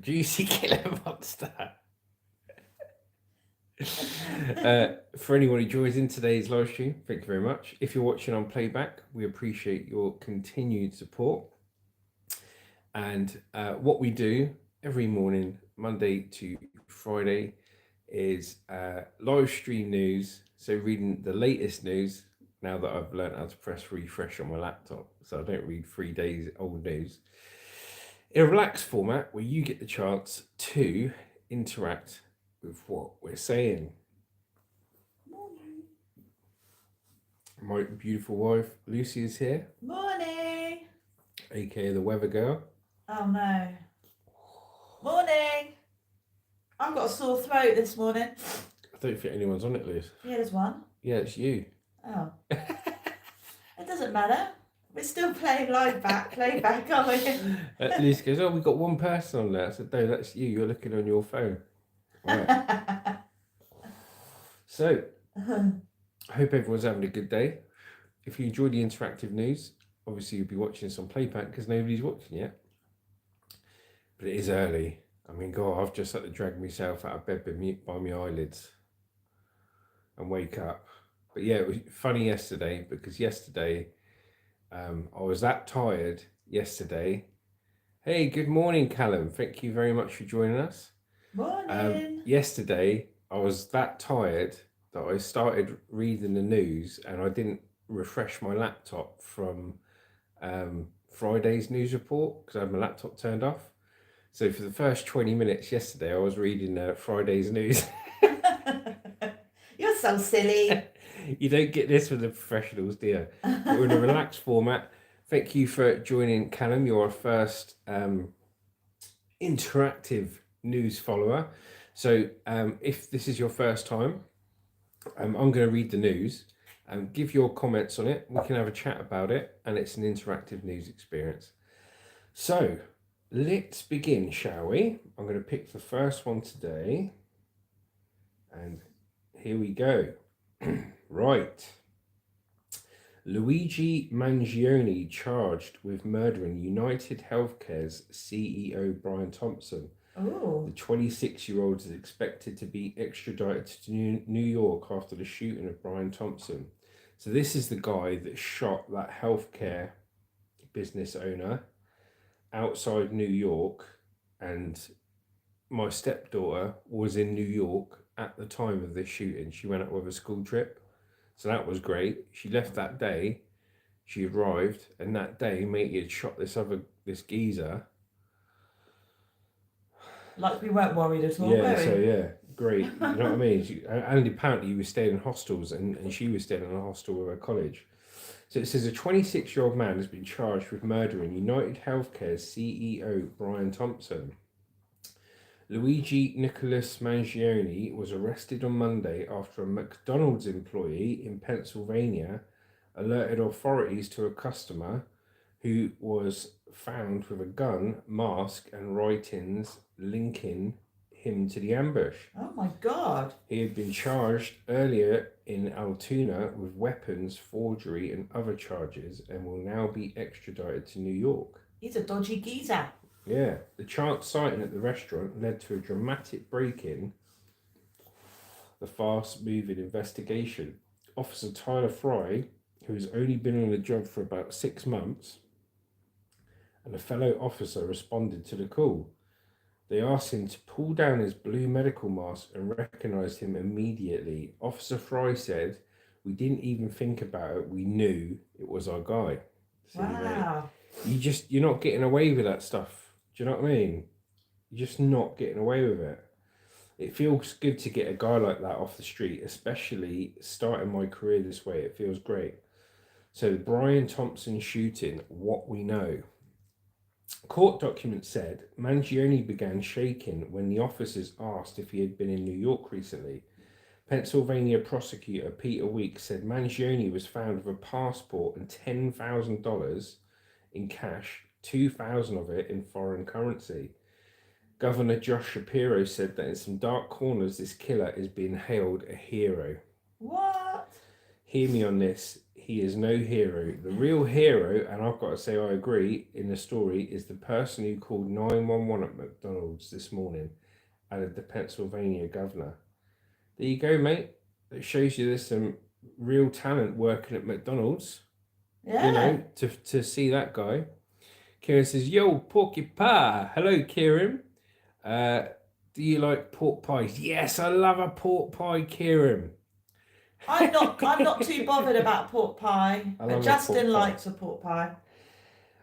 Juicy Killer Monster. For anyone who joins in today's live stream, thank you very much. If you're watching on playback, we appreciate your continued support. And what we do every morning, Monday to Friday, is live stream news. So reading the latest news now that I've learned how to press refresh on my laptop, so I don't read 3 days old news. In a relaxed format where you get the chance to interact with what we're saying. Morning. My beautiful wife Lucy is here, Morning. aka the weather girl. Oh no. Morning. I've got a sore throat this morning. I don't think anyone's on it, Liz. Yeah, there's one. Yeah, it's you. Oh. It doesn't matter. We're still playing playback, aren't we? Liz goes, "Oh, we got one person on there." I said, "No, that's you. You're looking on your phone." Right. So, I hope everyone's having a good day. If you enjoy the interactive news, obviously you'll be watching this on playback because nobody's watching yet. But it is early. I mean, God, I've just had to drag myself out of bed by my eyelids and wake up. But yeah, it was funny yesterday because yesterday I was that tired yesterday. Hey, good morning, Callum. Thank you very much for joining us. Morning. Yesterday, I was that tired that I started reading the news and I didn't refresh my laptop from Friday's news report because I had my laptop turned off. So for the first 20 minutes yesterday, I was reading Friday's news. You're so silly. You don't get this with the professionals, do you? We're in a relaxed format. Thank you for joining, Callum. You're our first interactive news follower. So if this is your first time, I'm going to read the news and give your comments on it. We can have a chat about it, and it's an interactive news experience. So let's begin, shall we? I'm going to pick the first one today, and here we go. Right. Luigi Mangione charged with murdering United Healthcare's CEO Brian Thompson. Oh. The 26-year-old is expected to be extradited to New York after the shooting of Brian Thompson. So this is the guy that shot that healthcare business owner outside New York, and my stepdaughter was in New York at the time of this shooting. She went out with a school trip. So that was great. She left that day. She arrived, and that day, mate, he had shot this geezer. Like we weren't worried at all, Yeah, were we? so yeah, great. You know what I mean? And apparently he was staying in hostels, and she was staying in a hostel with her college. So it says a 26-year-old man has been charged with murdering United Healthcare's CEO Brian Thompson. Luigi Nicholas Mangione was arrested on Monday after a McDonald's employee in Pennsylvania alerted authorities to a customer who was found with a gun, mask, and writings linking him to the ambush. Oh my God. He had been charged earlier in Altoona with weapons, forgery, and other charges and will now be extradited to New York. He's a dodgy geezer. Yeah, the chance sighting at the restaurant led to a dramatic break-in the fast-moving investigation. Officer Tyler Fry, who has only been on the job for about 6 months, and a fellow officer responded to the call. They asked him to pull down his blue medical mask and recognized him immediately. Officer Fry said, "We didn't even think about it. We knew it was our guy." See, Wow. mate, you're not getting away with that stuff. Do you know what I mean? You're just not getting away with it. It feels good to get a guy like that off the street, especially starting my career this way. It feels great. So the Brian Thompson shooting, what we know. Court documents said Mangione began shaking when the officers asked if he had been in New York recently. Pennsylvania prosecutor Peter Weeks said Mangione was found with a passport and $10,000 in cash, 2,000 of it in foreign currency. Governor Josh Shapiro said that in some dark corners, this killer is being hailed a hero. What? Hear me on this. He is no hero. The real hero, and I've got to say I agree in the story, is the person who called 911 at McDonald's this morning, added the Pennsylvania governor. There you go, mate. It shows you there's some real talent working at McDonald's. Yeah. You know, to see that guy. Kieran says, "Yo, porky pie." Hello, Kieran. Do you like pork pies? Yes, I love a pork pie, Kieran. I'm not too bothered about pork pie, but Justin likes a pork pie.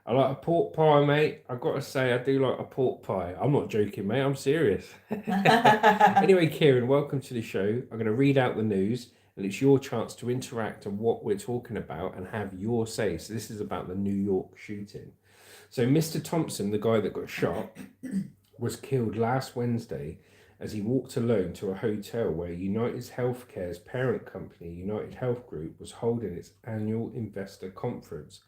I like a pork pie, mate. I've got to say, I do like a pork pie. I'm not joking, mate. I'm serious. Anyway, Kieran, welcome to the show. I'm going to read out the news, and it's your chance to interact on what we're talking about and have your say. So this is about the New York shooting. So Mr. Thompson, the guy that got shot, was killed last Wednesday as he walked alone to a hotel where United Healthcare's parent company, United Health Group, was holding its annual investor conference.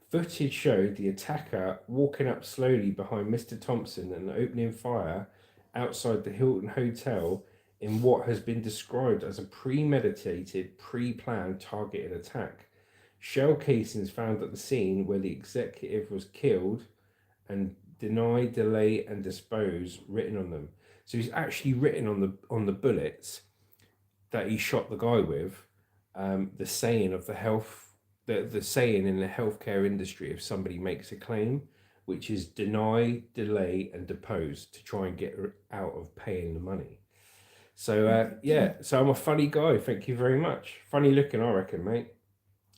Footage showed the attacker walking up slowly behind Mr. Thompson and opening fire outside the Hilton Hotel in what has been described as a premeditated, pre-planned targeted attack. Shell casings found at the scene where the executive was killed and deny, delay, and dispose written on them. So he's actually written on the bullets that he shot the guy with, the saying of the saying in the healthcare industry if somebody makes a claim, which is deny, delay, and depose to try and get out of paying the money. So so I'm a funny guy. Thank you very much. Funny looking, I reckon, mate.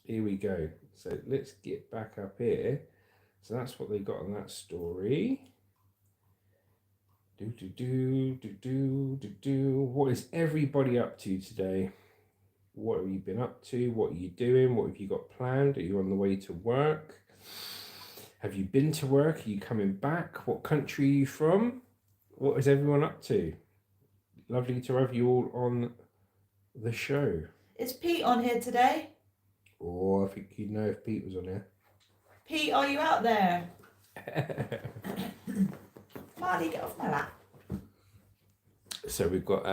Here we go. So let's get back up here. So that's what they got on that story. What is everybody up to today? What have you been up to? What are you doing? What have you got planned? Are you on the way to work? Have you been to work? Are you coming back? What country are you from? What is everyone up to? Lovely to have you all on the show. Is Pete on here today? Oh, I think you'd know if Pete was on here. Pete, are you out there? Marley, get off my lap. So we've got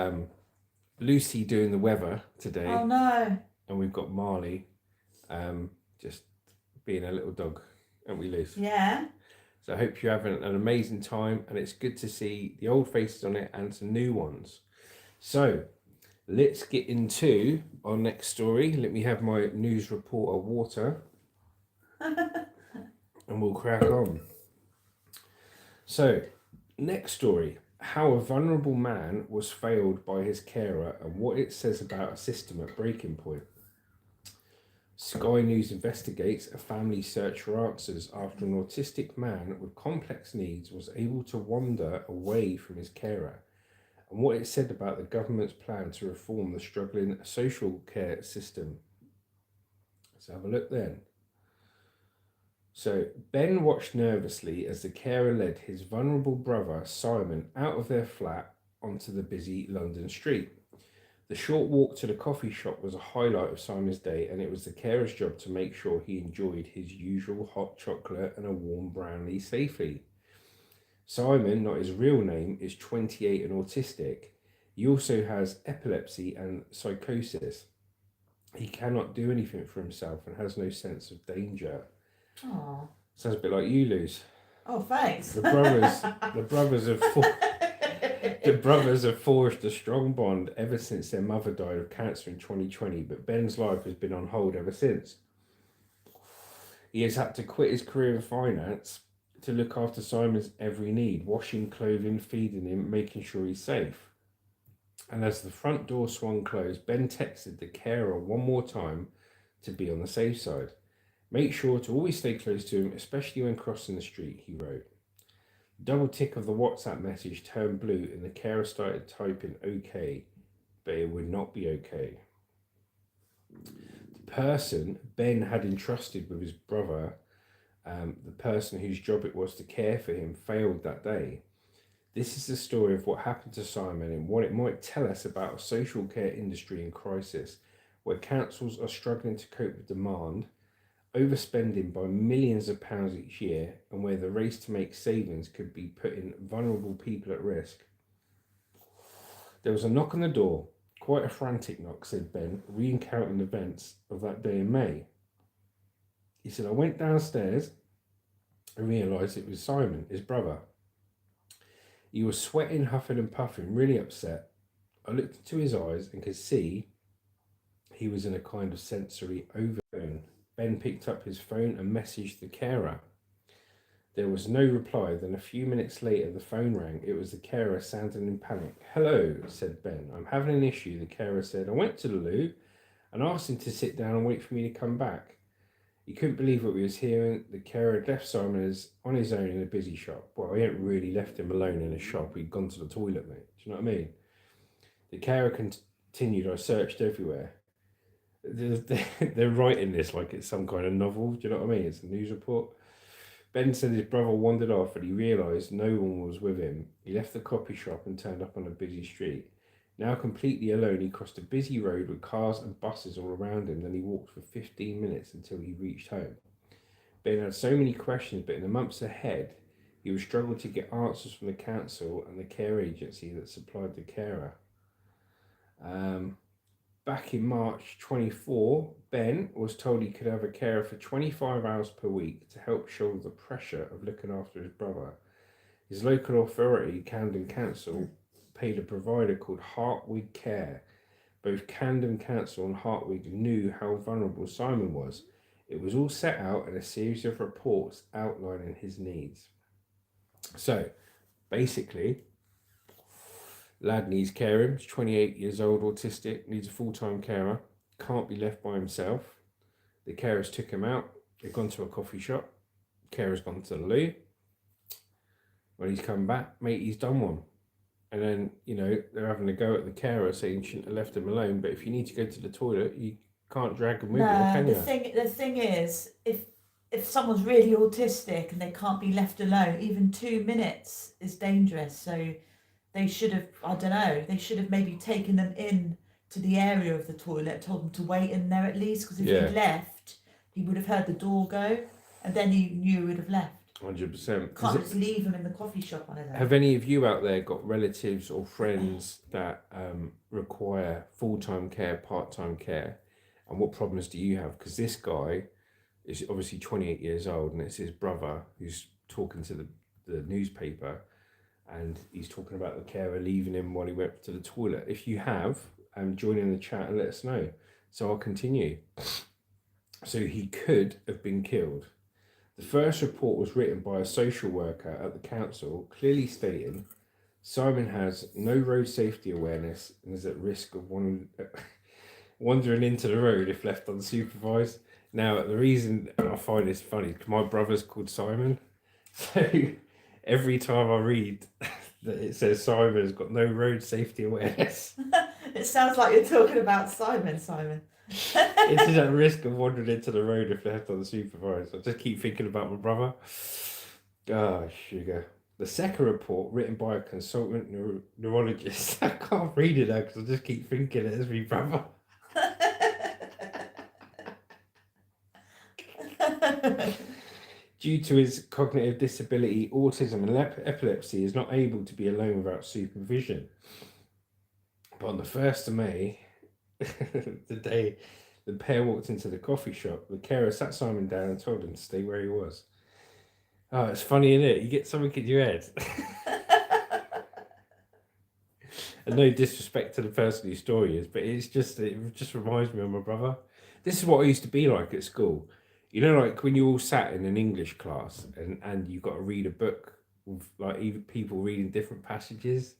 Lucy doing the weather today. Oh no. And we've got Marley just being a little dog, aren't we, Lucy? Yeah. So I hope you're having an amazing time, and it's good to see the old faces on it and some new ones. So let's get into our next story. Let me have my news reporter water and we'll crack on. So next story, how a vulnerable man was failed by his carer and what it says about a system at breaking point. Sky News investigates a family search for answers after an autistic man with complex needs was able to wander away from his carer, and what it said about the government's plan to reform the struggling social care system. Let's have a look then. So Ben watched nervously as the carer led his vulnerable brother Simon out of their flat onto the busy London street. The short walk to the coffee shop was a highlight of Simon's day, and it was the carer's job to make sure he enjoyed his usual hot chocolate and a warm brownie safely. Simon, not his real name, is 28 and autistic. He also has epilepsy and psychosis. He cannot do anything for himself and has no sense of danger. Oh. Sounds a bit like you, Luz. Oh, thanks. The brothers have forged a strong bond ever since their mother died of cancer in 2020, but Ben's life has been on hold ever since. He has had to quit his career in finance to look after Simon's every need, washing, clothing, feeding him, making sure he's safe. And as the front door swung closed, Ben texted the carer one more time to be on the safe side. Make sure to always stay close to him, especially when crossing the street, he wrote. Double tick of the WhatsApp message turned blue and the carer started typing okay, but it would not be okay. The person Ben had entrusted with his brother, the person whose job it was to care for him, failed that day. This is the story of what happened to Simon and what it might tell us about a social care industry in crisis, where councils are struggling to cope with demand, overspending by millions of pounds each year, and where the race to make savings could be putting vulnerable people at risk. There was a knock on the door. Quite a frantic knock, said Ben, recounting events of that day in May. He said, I went downstairs and realised it was Simon, his brother. He was sweating, huffing and puffing, really upset. I looked into his eyes and could see he was in a kind of sensory overtone. Ben picked up his phone and messaged the carer. There was no reply. Then a few minutes later, the phone rang. It was the carer, sounding in panic. Hello, said Ben. I'm having an issue, the carer said. I went to the loo and asked him to sit down and wait for me to come back. He couldn't believe what he was hearing. The carer had left Simon on his own in a busy shop. Well, he hadn't really left him alone in a shop. He'd gone to the toilet, mate. Do you know what I mean? The carer continued, I searched everywhere. They're writing this like it's some kind of novel. Do you know what I mean? It's a news report. Ben said his brother wandered off and he realised no one was with him. He left the coffee shop and turned up on a busy street. Now completely alone, he crossed a busy road with cars and buses all around him. Then he walked for 15 minutes until he reached home. Ben had so many questions, but in the months ahead, he would struggle to get answers from the council and the care agency that supplied the carer. Back in March 24, Ben was told he could have a carer for 25 hours per week to help shoulder the pressure of looking after his brother. His local authority, Camden Council, paid a provider called Hartwig Care. Both Camden Council and Hartwig knew how vulnerable Simon was. It was all set out in a series of reports outlining his needs. So, basically, lad needs caring. He's 28 years old, autistic, needs a full-time carer, can't be left by himself. The carers took him out. They've gone to a coffee shop. Carer's gone to the loo. When he's come back, mate, he's done one. And then, they're having a go at the carer saying you shouldn't have left him alone. But if you need to go to the toilet, you can't drag him with you, can you? The thing is, if someone's really autistic and they can't be left alone, even 2 minutes is dangerous. So they should have maybe taken them in to the area of the toilet, told them to wait in there at least, because if he'd left, he would have heard the door go, and then he knew he would have left. 100%. Can't just leave him in the coffee shop on his own. Have any of you out there got relatives or friends that require full-time care, part-time care? And what problems do you have? Because this guy is obviously 28 years old, and it's his brother who's talking to the newspaper, and he's talking about the carer leaving him while he went to the toilet. If you have, join in the chat and let us know. So I'll continue. So he could have been killed. The first report was written by a social worker at the council, clearly stating Simon has no road safety awareness and is at risk of wandering into the road if left unsupervised. Now, the reason I find this funny is my brother's called Simon. So every time I read that it says Simon has got no road safety awareness. It sounds like you're talking about Simon. It is at risk of wandering into the road if left unsupervised. I just keep thinking about my brother. Ah, sugar. The second report, written by a consultant neurologist. I can't read it now because I just keep thinking it is my brother. Due to his cognitive disability, autism and epilepsy, he is not able to be alone without supervision. But on the 1st of May, the day the pair walked into the coffee shop, the carer sat Simon down and told him to stay where he was. Oh, it's funny, isn't it? You get something in your head. And no disrespect to the person whose story is, but it just reminds me of my brother. This is what I used to be like at school. Like when you all sat in an English class and you got to read a book with like even people reading different passages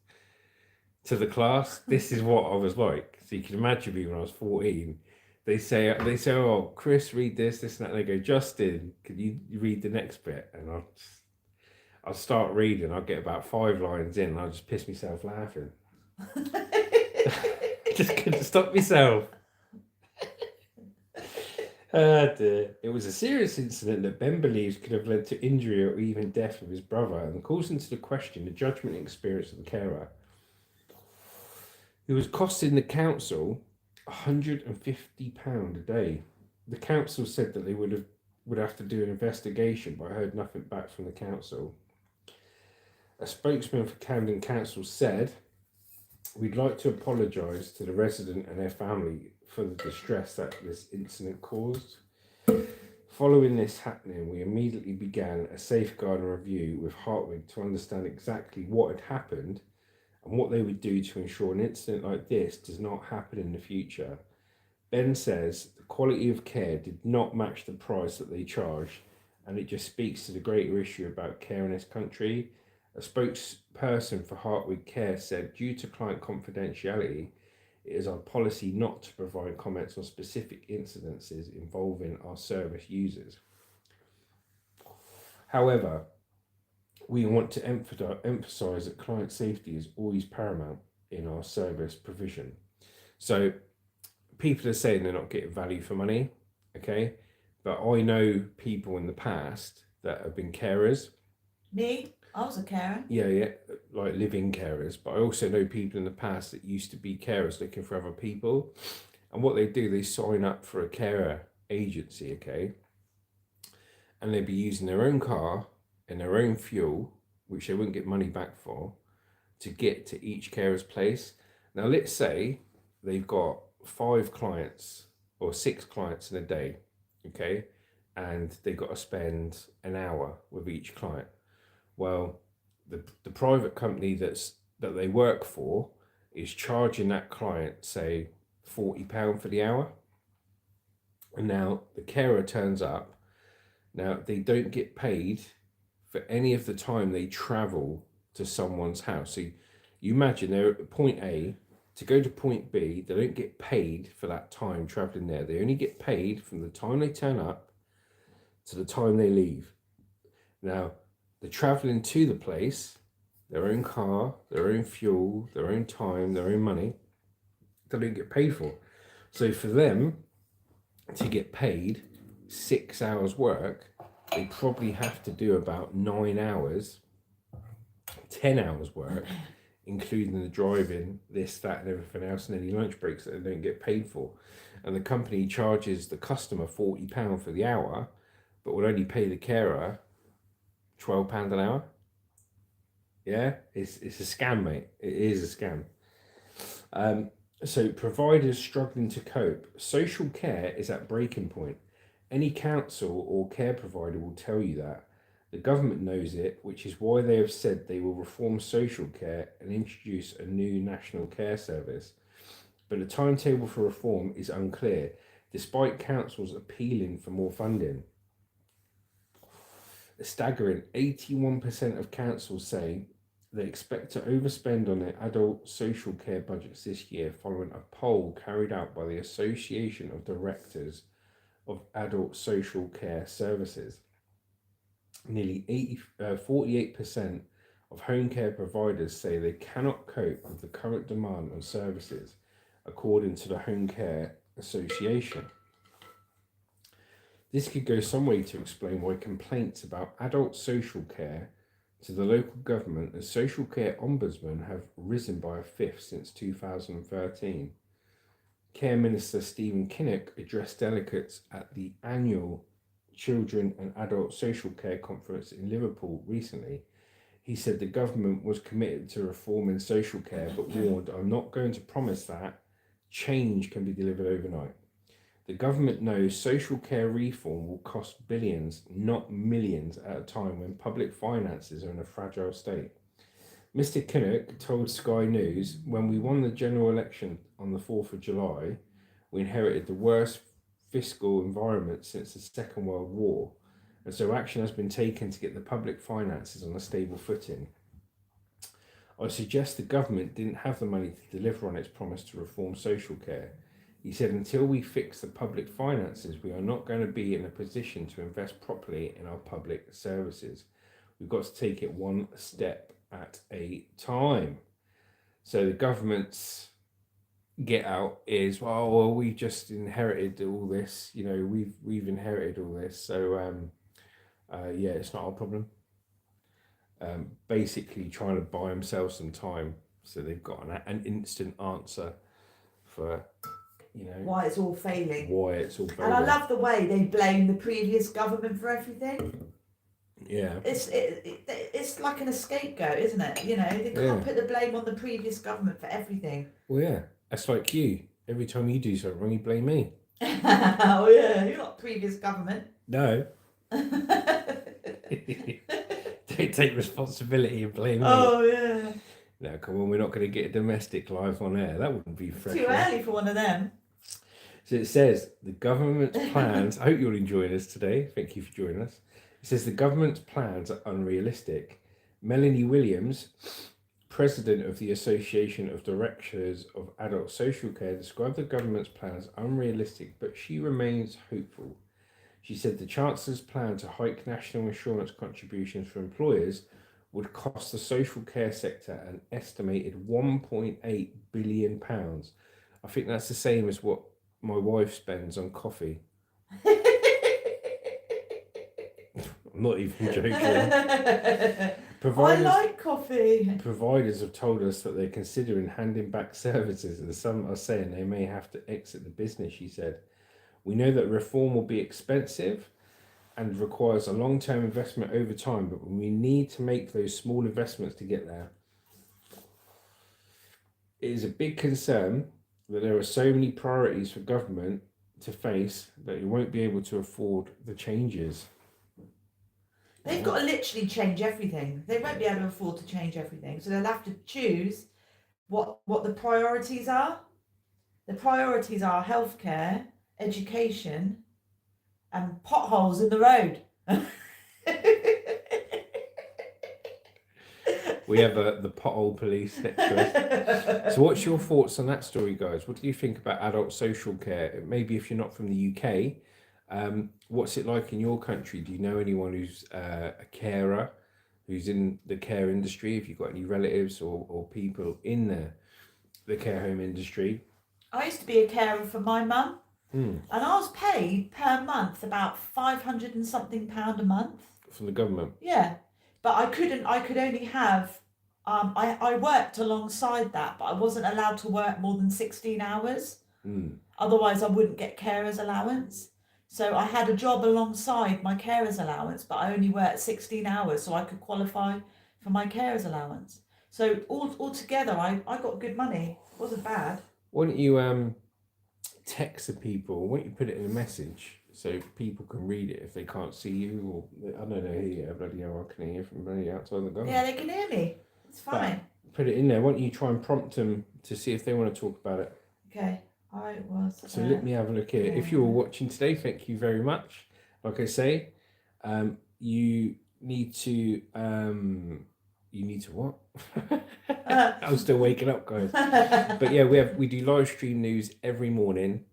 to the class. This is what I was like. So you can imagine me when I was 14. They say, oh, Chris, read this, and that. And they go, Justin, can you read the next bit? And I'll start reading. I'll get about 5 lines in, and I'll just piss myself laughing. Just couldn't stop myself. Oh dear. It was a serious incident that Ben believes could have led to injury or even death of his brother, and calls into question the judgment and experience of the carer. It was costing the council £150 a day. The council said that they would have to do an investigation, but I heard nothing back from the council. A spokesman for Camden Council said We'd like to apologise to the resident and their family for the distress that this incident caused. Following this happening, we immediately began a safeguarding review with Hartwig to understand exactly what had happened and what they would do to ensure an incident like this does not happen in the future. Ben says the quality of care did not match the price that they charged, and it just speaks to the greater issue about care in this country. A spokesperson for Hartwig Care said, due to client confidentiality, it is our policy not to provide comments on specific incidences involving our service users. However, we want to emphasise that client safety is always paramount in our service provision. So people are saying they're not getting value for money, okay? But I know people in the past that have been carers. Me? I was a carer. Yeah, like living carers. But I also know people in the past that used to be carers looking for other people. And what they do, they sign up for a carer agency, okay? And they'd be using their own car and their own fuel, which they wouldn't get money back for, to get to each carer's place. Now, let's say they've got 5 clients or 6 clients in a day, okay? And they've got to spend an hour with each client. Well, the private company that they work for is charging that client, say, £40 for the hour. And now the carer turns up. Now, they don't get paid for any of the time they travel to someone's house. So you imagine they're at point A to go to point B. They don't get paid for that time traveling there. They only get paid from the time they turn up to the time they leave. Now, they're traveling to the place, their own car, their own fuel, their own time, their own money. They don't get paid for. So for them to get paid 6 hours work, they probably have to do about 9 hours, 10 hours work, including the driving, this, that, and everything else, and any lunch breaks that they don't get paid for. And the company charges the customer £40 for the hour, but will only pay the carer £12 an hour. Yeah, it's a scam, mate. It is a scam. So providers struggling to cope. Social care is at breaking point. Any council or care provider will tell you that. The government knows it, which is why they have said they will reform social care and introduce a new national care service. But the timetable for reform is unclear, despite councils appealing for more funding. A staggering 81% of councils say they expect to overspend on their adult social care budgets this year, following a poll carried out by the Association of Directors of Adult Social Care Services. Nearly 48% of home care providers say they cannot cope with the current demand on services, according to the Home Care Association. This could go some way to explain why complaints about adult social care to the local government and social care ombudsman have risen by a fifth since 2013. Care Minister Stephen Kinnock addressed delegates at the annual Children and Adult Social Care Conference in Liverpool recently. He said the government was committed to reforming social care, but warned, "I'm not going to promise that change can be delivered overnight." The government knows social care reform will cost billions, not millions, at a time when public finances are in a fragile state. Mr. Kinnock told Sky News, "When we won the general election on the 4th of July, we inherited the worst fiscal environment since the Second World War, and so action has been taken to get the public finances on a stable footing. I suggest the government didn't have the money to deliver on its promise to reform social care." He said, "Until we fix the public finances, we are not going to be in a position to invest properly in our public services. We've got to take it one step at a time." So the government's get out is, well, we just inherited all this, we've inherited all this, so yeah, it's not our problem. Basically trying to buy themselves some time, so they've got an instant answer for why it's all failing. why it's all failing. And I love the way they blame the previous government for everything. Yeah. It's like an scapegoat, isn't it? You know, they can't Yeah. put the blame on the previous government for everything. Well, yeah. That's like you. Every time you do something wrong, you blame me. Oh yeah, you're not previous government. No. Don't take responsibility and blame me. Oh yeah. No, come on, we're not going to get a domestic live on air. That wouldn't be fresh. Too early for one of them. So it says the government's plans. I hope you're enjoying us today. Thank you for joining us. It says the government's plans are unrealistic. Melanie Williams, president of the Association of Directors of Adult Social Care, described the government's plans unrealistic, but she remains hopeful. She said the Chancellor's plan to hike national insurance contributions for employers would cost the social care sector an estimated £1.8 billion. I think that's the same as what my wife spends on coffee. I'm not even joking. I like coffee. Providers have told us that they're considering handing back services, and some are saying they may have to exit the business, she said. We know that reform will be expensive and requires a long-term investment over time, but we need to make those small investments to get there. It is a big concern that there are so many priorities for government to face that it won't be able to afford the changes. They've got to literally change everything. They won't be able to afford to change everything, so they'll have to choose what the priorities are. The priorities are healthcare, education, and potholes in the road. We have the pothole police next to us. So what's your thoughts on that story, guys? What do you think about adult social care? Maybe if you're not from the UK, what's it like in your country? Do you know anyone who's a carer, who's in the care industry? If you've got any relatives or people in the care home industry? I used to be a carer for my mum, and I was paid per month about £500 and something a month. From the government? Yeah, but I could only have, I worked alongside that, but I wasn't allowed to work more than 16 hours. Otherwise I wouldn't get carer's allowance. So I had a job alongside my carer's allowance, but I only worked 16 hours, so I could qualify for my carer's allowance. So altogether, I got good money. It wasn't bad. Why don't you text the people? Why don't you put it in a message so people can read it if they can't see you? Or I don't know, hear bloody hell, I can hear from bloody outside the garden. Yeah, they can hear me. It's fine. But put it in there. Why don't you try and prompt them to see if they want to talk about it? Okay. I was. So let me have a look here. Yeah. If you were watching today, thank you very much. Like I say, you need to what? I'm still waking up, guys. But yeah, we do live stream news every morning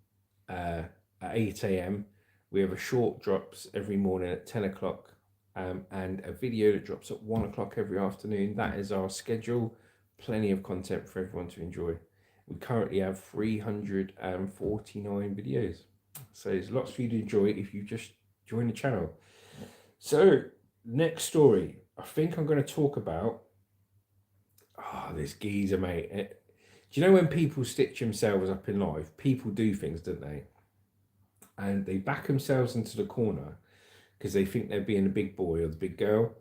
at 8 a.m. We have a short drops every morning at 10 o'clock, and a video that drops at 1 o'clock every afternoon. That is our schedule. Plenty of content for everyone to enjoy. We currently have 349 videos. So there's lots for you to enjoy if you just join the channel. So next story, I think I'm going to talk about this geezer, mate. Do you know when people stitch themselves up in life, people do things, don't they? And they back themselves into the corner because they think they're being the big boy or the big girl.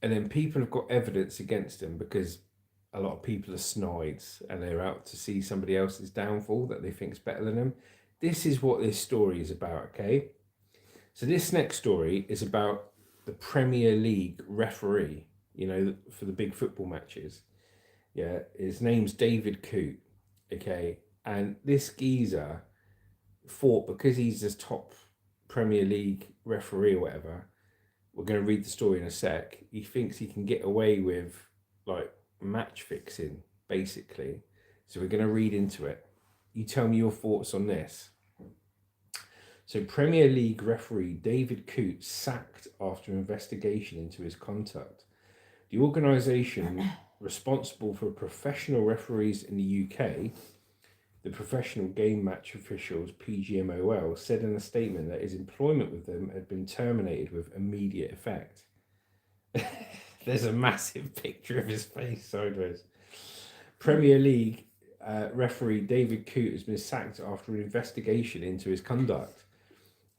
And then people have got evidence against them because a lot of people are snides and they're out to see somebody else's downfall that they think is better than them. This is what this story is about, okay? So this next story is about the Premier League referee, you know, for the big football matches. Yeah, his name's David Coote, okay? And this geezer thought because he's this top Premier League referee or whatever, we're going to read the story in a sec, he thinks he can get away with, like, match fixing, basically. So we're going to read into it. You tell me your thoughts on this. So Premier League referee David Coote sacked after investigation into his conduct. The organisation responsible for professional referees in the UK, the Professional Game Match Officials, PGMOL, said in a statement that his employment with them had been terminated with immediate effect. There's a massive picture of his face sideways. Premier League referee David Coote has been sacked after an investigation into his conduct.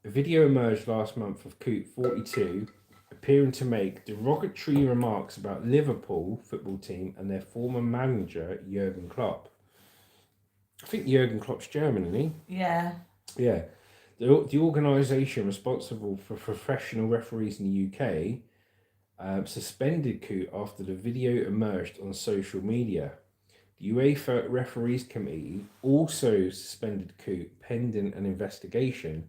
A video emerged last month of Coote, 42, appearing to make derogatory remarks about Liverpool football team and their former manager, Jurgen Klopp. I think Jurgen Klopp's German, isn't he? Yeah. Yeah. The organisation responsible for professional referees in the UK suspended Coote after the video emerged on social media. The UEFA Referees Committee also suspended Coote pending an investigation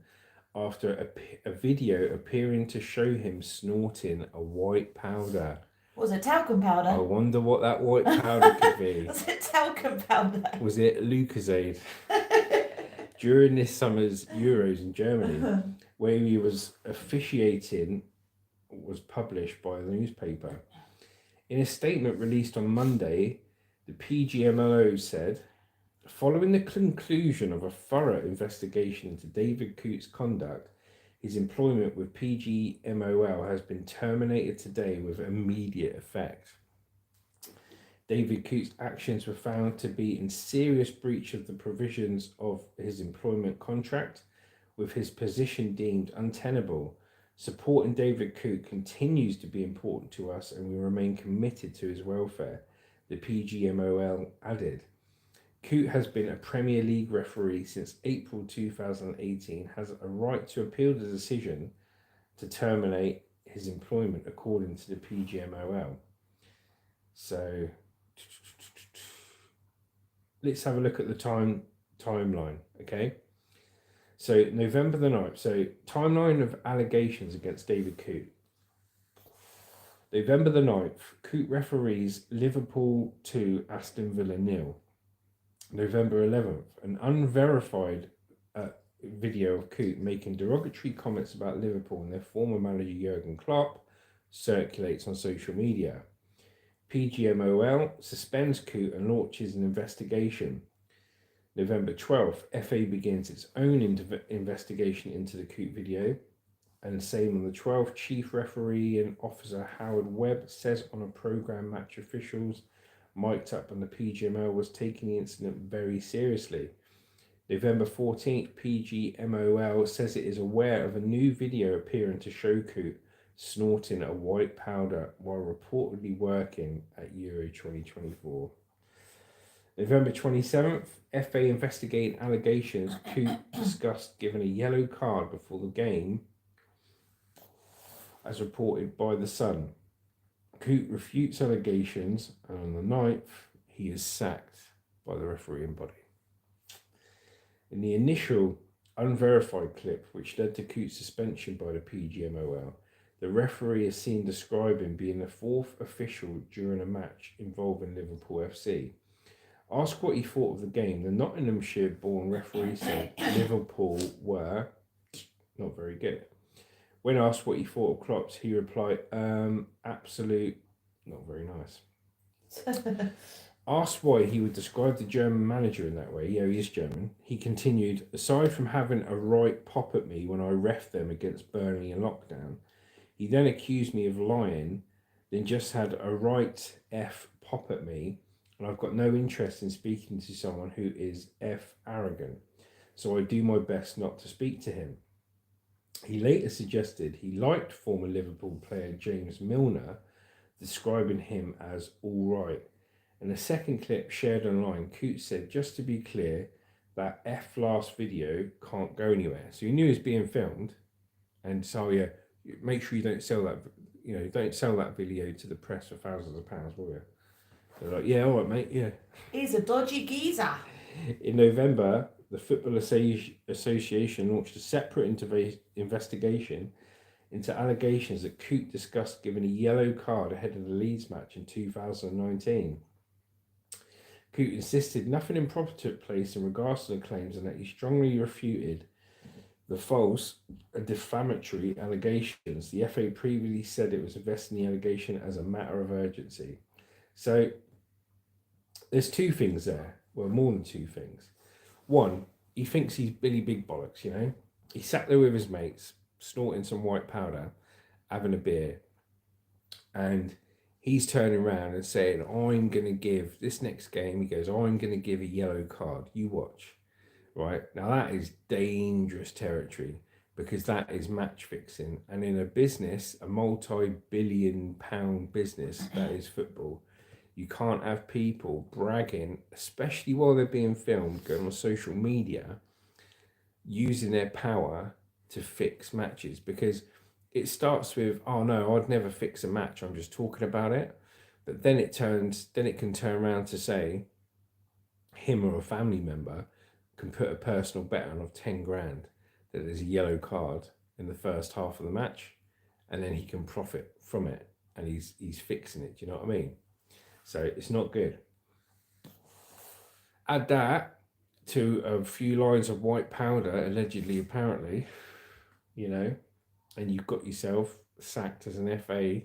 after a video appearing to show him snorting a white powder. What was it, talcum powder? I wonder what that white powder could be. Was it talcum powder? Was it Lucozade? During this summer's Euros in Germany, where he was officiating, was published by the newspaper. In a statement released on Monday, the PGMOL said, following the conclusion of a thorough investigation into David Coote's conduct, his employment with PGMOL has been terminated today with immediate effect. David Coote's actions were found to be in serious breach of the provisions of his employment contract, with his position deemed untenable. Supporting David Coote continues to be important to us and we remain committed to his welfare, the PGMOL added. Coote has been a Premier League referee since April 2018, has a right to appeal the decision to terminate his employment according to the PGMOL. So let's have a look at the timeline, okay? So November the 9th, so timeline of allegations against David Coote. November the 9th, Coote referees Liverpool 2, Aston Villa 0. November 11th, an unverified video of Coote making derogatory comments about Liverpool and their former manager Jurgen Klopp circulates on social media. PGMOL suspends Coote and launches an investigation. November 12th, FA begins its own investigation into the Coote video. And same on the 12th, Chief Referee and Officer Howard Webb says on a programme Match Officials mic'd up and the PGMOL was taking the incident very seriously. November 14th, PGMOL says it is aware of a new video appearing to show Coote snorting a white powder while reportedly working at Euro 2024. November 27th, FA investigating allegations Coote discussed giving a yellow card before the game, as reported by The Sun. Coote refutes allegations, and on the 9th, he is sacked by the refereeing body. In the initial unverified clip, which led to Coote's suspension by the PGMOL, the referee is seen describing being the fourth official during a match involving Liverpool FC. Asked what he thought of the game, the Nottinghamshire-born referee said Liverpool were not very good. When asked what he thought of Klopp's, he replied, absolute, not very nice. Asked why he would describe the German manager in that way, he is German, he continued, aside from having a right pop at me when I reffed them against Burnley in lockdown, he then accused me of lying, then just had a right F pop at me, and I've got no interest in speaking to someone who is F arrogant, so I do my best not to speak to him. He later suggested he liked former Liverpool player James Milner, describing him as all right. In a second clip shared online, Coote said, just to be clear, that F last video can't go anywhere. So he knew he was being filmed, and so yeah, make sure you don't sell that, don't sell that video to the press for thousands of pounds, will you? They're like, yeah, all right, mate, yeah. He's a dodgy geezer. In November, the Football Association launched a separate investigation into allegations that Coote discussed giving a yellow card ahead of the Leeds match in 2019. Coote insisted nothing improper took place in regards to the claims and that he strongly refuted the false and defamatory allegations. The FA previously said it was investing the allegation as a matter of urgency. So there's two things there. Well, more than two things. One, he thinks he's Billy Big Bollocks, He sat there with his mates, snorting some white powder, having a beer. And he's turning around and saying, I'm going to give, this next game, he goes, I'm going to give a yellow card. You watch. Right? Now that is dangerous territory. because that is match fixing. And in a business, a multi-billion-pound business that is football, you can't have people bragging, especially while they're being filmed, going on social media, using their power to fix matches, because it starts with, oh no, I'd never fix a match, I'm just talking about it. But then it can turn around to say him or a family member can put a personal bet on of 10 grand that there's a yellow card in the first half of the match, and then he can profit from it, and he's fixing it. Do you know what I mean? So it's not good. Add that to a few lines of white powder, allegedly, apparently, and you've got yourself sacked as an FA,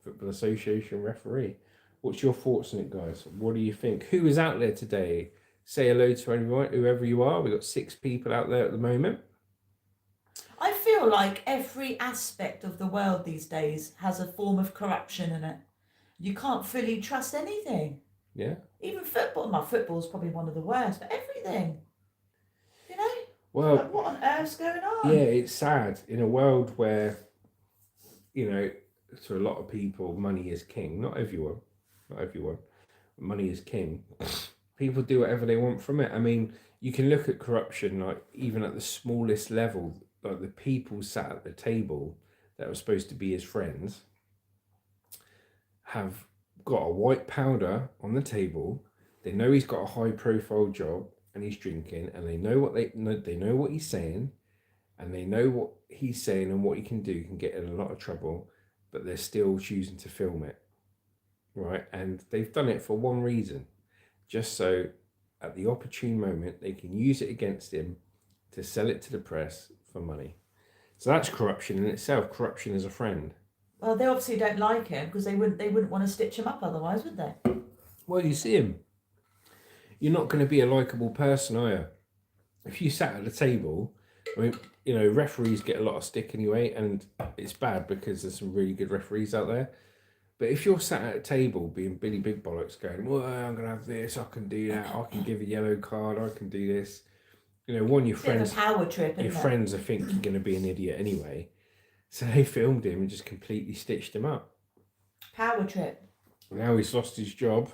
Football Association referee. What's your thoughts on it, guys? What do you think? Who is out there today? Say hello to anyone, whoever you are. We've got 6 people out there at the moment. I feel like every aspect of the world these days has a form of corruption in it. You can't fully trust anything. Yeah. Even football. My football's probably one of the worst, but everything. Well, like, what on earth's going on? Yeah, it's sad in a world where, to a lot of people, money is king. Not everyone. Money is king. People do whatever they want from it. I mean, you can look at corruption, like even at the smallest level, like the people sat at the table that were supposed to be his friends have got a white powder on the table. They know he's got a high profile job and he's drinking, and they know what he's saying, and they know what he's saying and what he can do can get in a lot of trouble, but they're still choosing to film it, right? And they've done it for one reason, just so at the opportune moment they can use it against him to sell it to the press for money. So that's corruption in itself. Corruption is a friend. Well, they obviously don't like him because they wouldn't want to stitch him up otherwise, would they? Well, you see him. You're not going to be a likable person, are you? If you sat at the table, I mean, referees get a lot of stick anyway, and it's bad because there's some really good referees out there. But if you're sat at a table being Billy Big Bollocks going, well, I'm going to have this, I can do that, I can give a yellow card, I can do this. Your friends, power trip, friends are think you're going to be an idiot anyway. So they filmed him and just completely stitched him up. Power trip. Now he's lost his job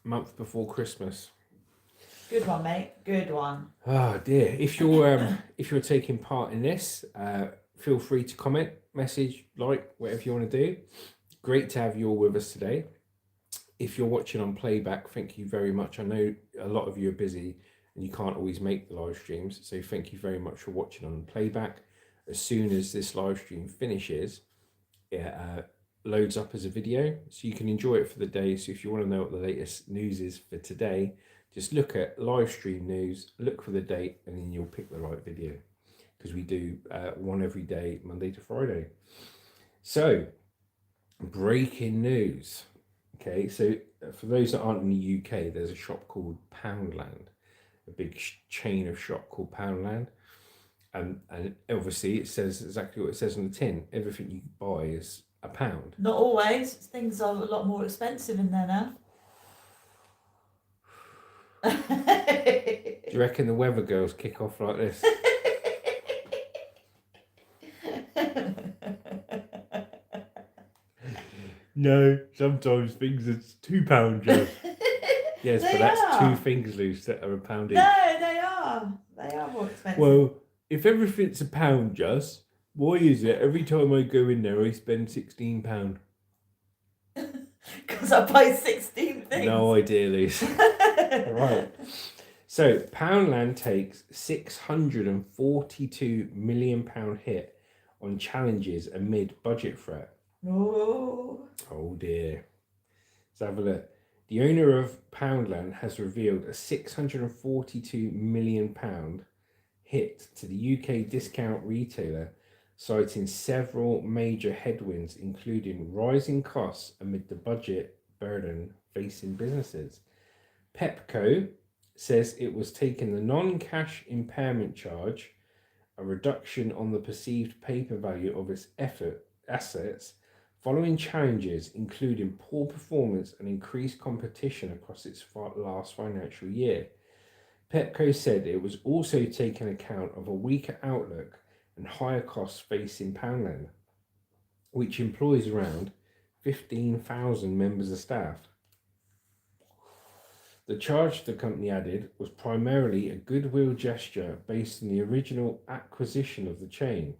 a month before Christmas. Good one, mate. Good one. Oh dear. If you're taking part in this, feel free to comment, message, like, whatever you want to do. Great to have you all with us today. If you're watching on playback, thank you very much. I know a lot of you are busy and you can't always make the live streams, so thank you very much for watching on playback. As soon as this live stream finishes, it loads up as a video, so you can enjoy it for the day. So if you want to know what the latest news is for today, just look at live stream news, look for the date, and then you'll pick the right video, because we do one every day, Monday to Friday. So, breaking news. Okay, so for those that aren't in the UK, there's a shop called Poundland, a big chain of shop called Poundland. And obviously it says exactly what it says on the tin. Everything you buy is £1. Not always. Things are a lot more expensive in there now. Do you reckon the weather girls kick off like this? No, sometimes things are £2 just. Yes, but that's 2 things loose that are £1 each. No, they are. They are more expensive. Well, if everything's £1 just, why is it every time I go in there I spend £16? Because I buy 16 things. No idea, Lise. Right. So Poundland takes £642 million hit on challenges amid budget threat. Oh dear. Let's have a look. The owner of Poundland has revealed a £642 million hit to the UK discount retailer, citing several major headwinds, including rising costs amid the budget burden facing businesses. Pepco says it was taking the non-cash impairment charge, a reduction on the perceived paper value of its assets, following challenges including poor performance and increased competition across its last financial year. Pepco said it was also taking account of a weaker outlook and higher costs facing Poundland, which employs around 15,000 members of staff. The charge, the company added, was primarily a goodwill gesture based on the original acquisition of the chain.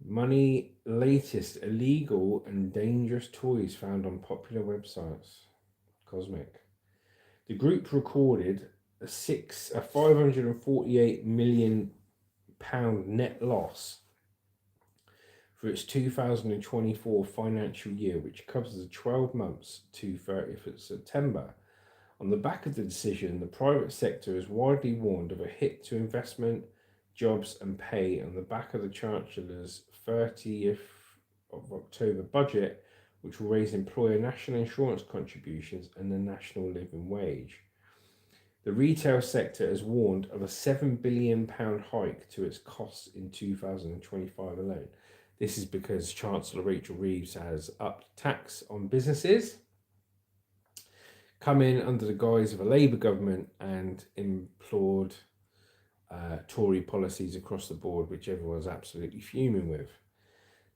Money latest illegal and dangerous toys found on popular websites. Cosmic. The group recorded a £548 million net loss for its 2024 financial year, which covers the 12 months to 30th of September. On the back of the decision, the private sector is widely warned of a hit to investment, jobs and pay on the back of the Chancellor's 30th of October budget, which will raise employer national insurance contributions and the national living wage. The retail sector has warned of a £7 billion hike to its costs in 2025 alone. This is because Chancellor Rachel Reeves has upped tax on businesses, come in under the guise of a Labour government, and implored Tory policies across the board, which everyone's absolutely fuming with.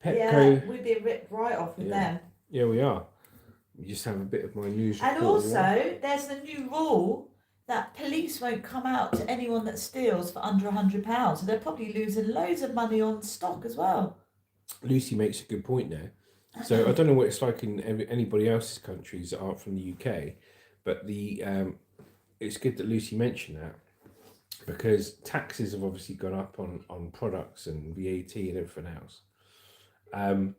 Pepco, we're being ripped right off with them. Yeah, we are. We just have a bit of my news report. And also, there's a new rule that police won't come out to anyone that steals for under £100. So they're probably losing loads of money on stock as well. Lucy makes a good point there. So I don't know what it's like in anybody else's countries that aren't from the UK, but it's good that Lucy mentioned that, because taxes have obviously gone up on products and VAT and everything else. And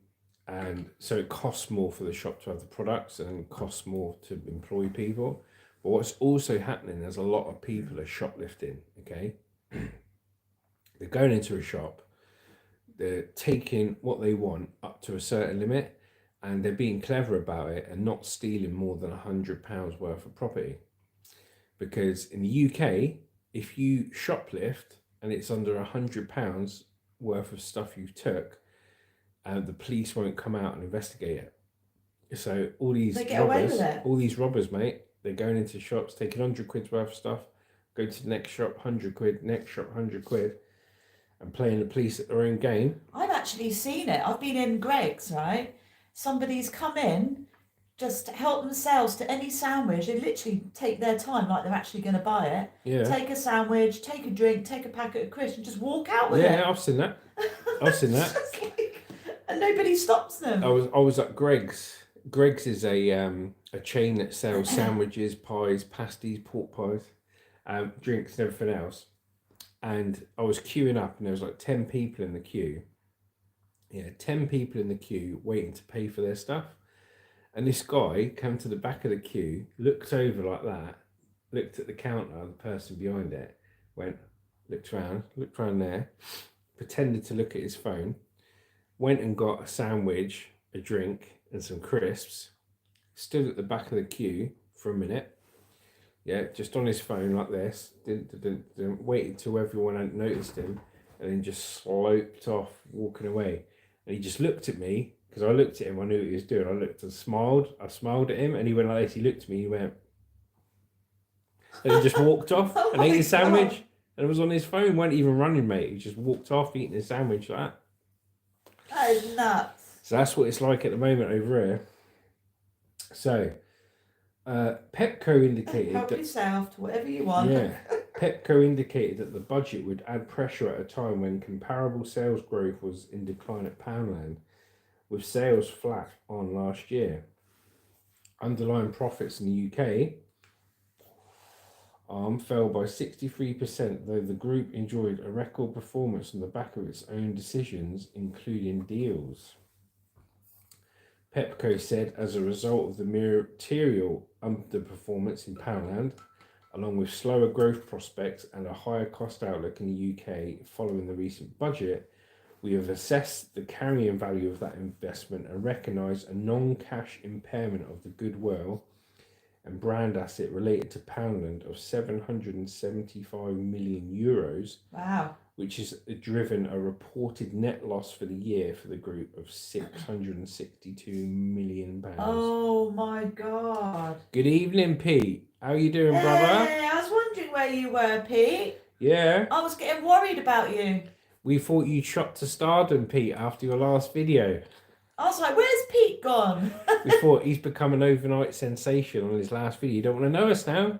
so it costs more for the shop to have the products, and it costs more to employ people. But what's also happening is a lot of people are shoplifting, okay? They're going into a shop, they're taking what they want up to a certain limit, and they're being clever about it and not stealing more than £100 worth of property. Because in the UK, if you shoplift and it's under £100 worth of stuff you took, the police won't come out and investigate it. So all these robbers, mate, they're going into shops, taking £100 worth of stuff, go to the next shop, £100, next shop, £100, and playing the police at their own game. I've actually seen it. I've been in Greggs, right? Somebody's come in just to help themselves to any sandwich. They literally take their time like they're actually going to buy it. Yeah. Take a sandwich, take a drink, take a packet of crisps, and just walk out with it. Yeah, I've seen that. And nobody stops them. I was at Greggs. Greggs is a chain that sells sandwiches, pies, pasties, pork pies, drinks and everything else. And I was queuing up, and there was like 10 people in the queue. Yeah, 10 people in the queue waiting to pay for their stuff. And this guy came to the back of the queue, looked over like that, looked at the counter, the person behind it, looked around there, pretended to look at his phone, went and got a sandwich, a drink, and some crisps, stood at the back of the queue for a minute, just on his phone like this, didn't waited till everyone had noticed him, and then just sloped off, walking away. And he just looked at me, because I looked at him, I knew what he was doing. I looked and smiled. I smiled at him, and he went like this. He looked at me, he went, and he just walked off and ate his sandwich. And it was on his phone, weren't even running, mate. He just walked off eating his sandwich like that. That is nuts. So that's what it's like at the moment over here. So, Pepco indicated help yourself to whatever you want. Yeah, Pepco indicated that the budget would add pressure at a time when comparable sales growth was in decline at Poundland, with sales flat on last year. Underlying profits in the UK fell by 63%, though the group enjoyed a record performance on the back of its own decisions, including deals. Pepco said as a result of the material underperformance in Poundland, along with slower growth prospects and a higher cost outlook in the UK following the recent budget, we have assessed the carrying value of that investment and recognised a non-cash impairment of the goodwill and brand asset related to Poundland of €775 million. Wow. Which has driven a reported net loss for the year for the group of £662 million. Oh my God. Good evening, Pete. How you doing, brother? Hey, I was wondering where you were, Pete. Yeah. I was getting worried about you. We thought you shot to stardom, Pete, after your last video. I was like, where's Pete gone? We thought he's become an overnight sensation on his last video. You don't want to know us now.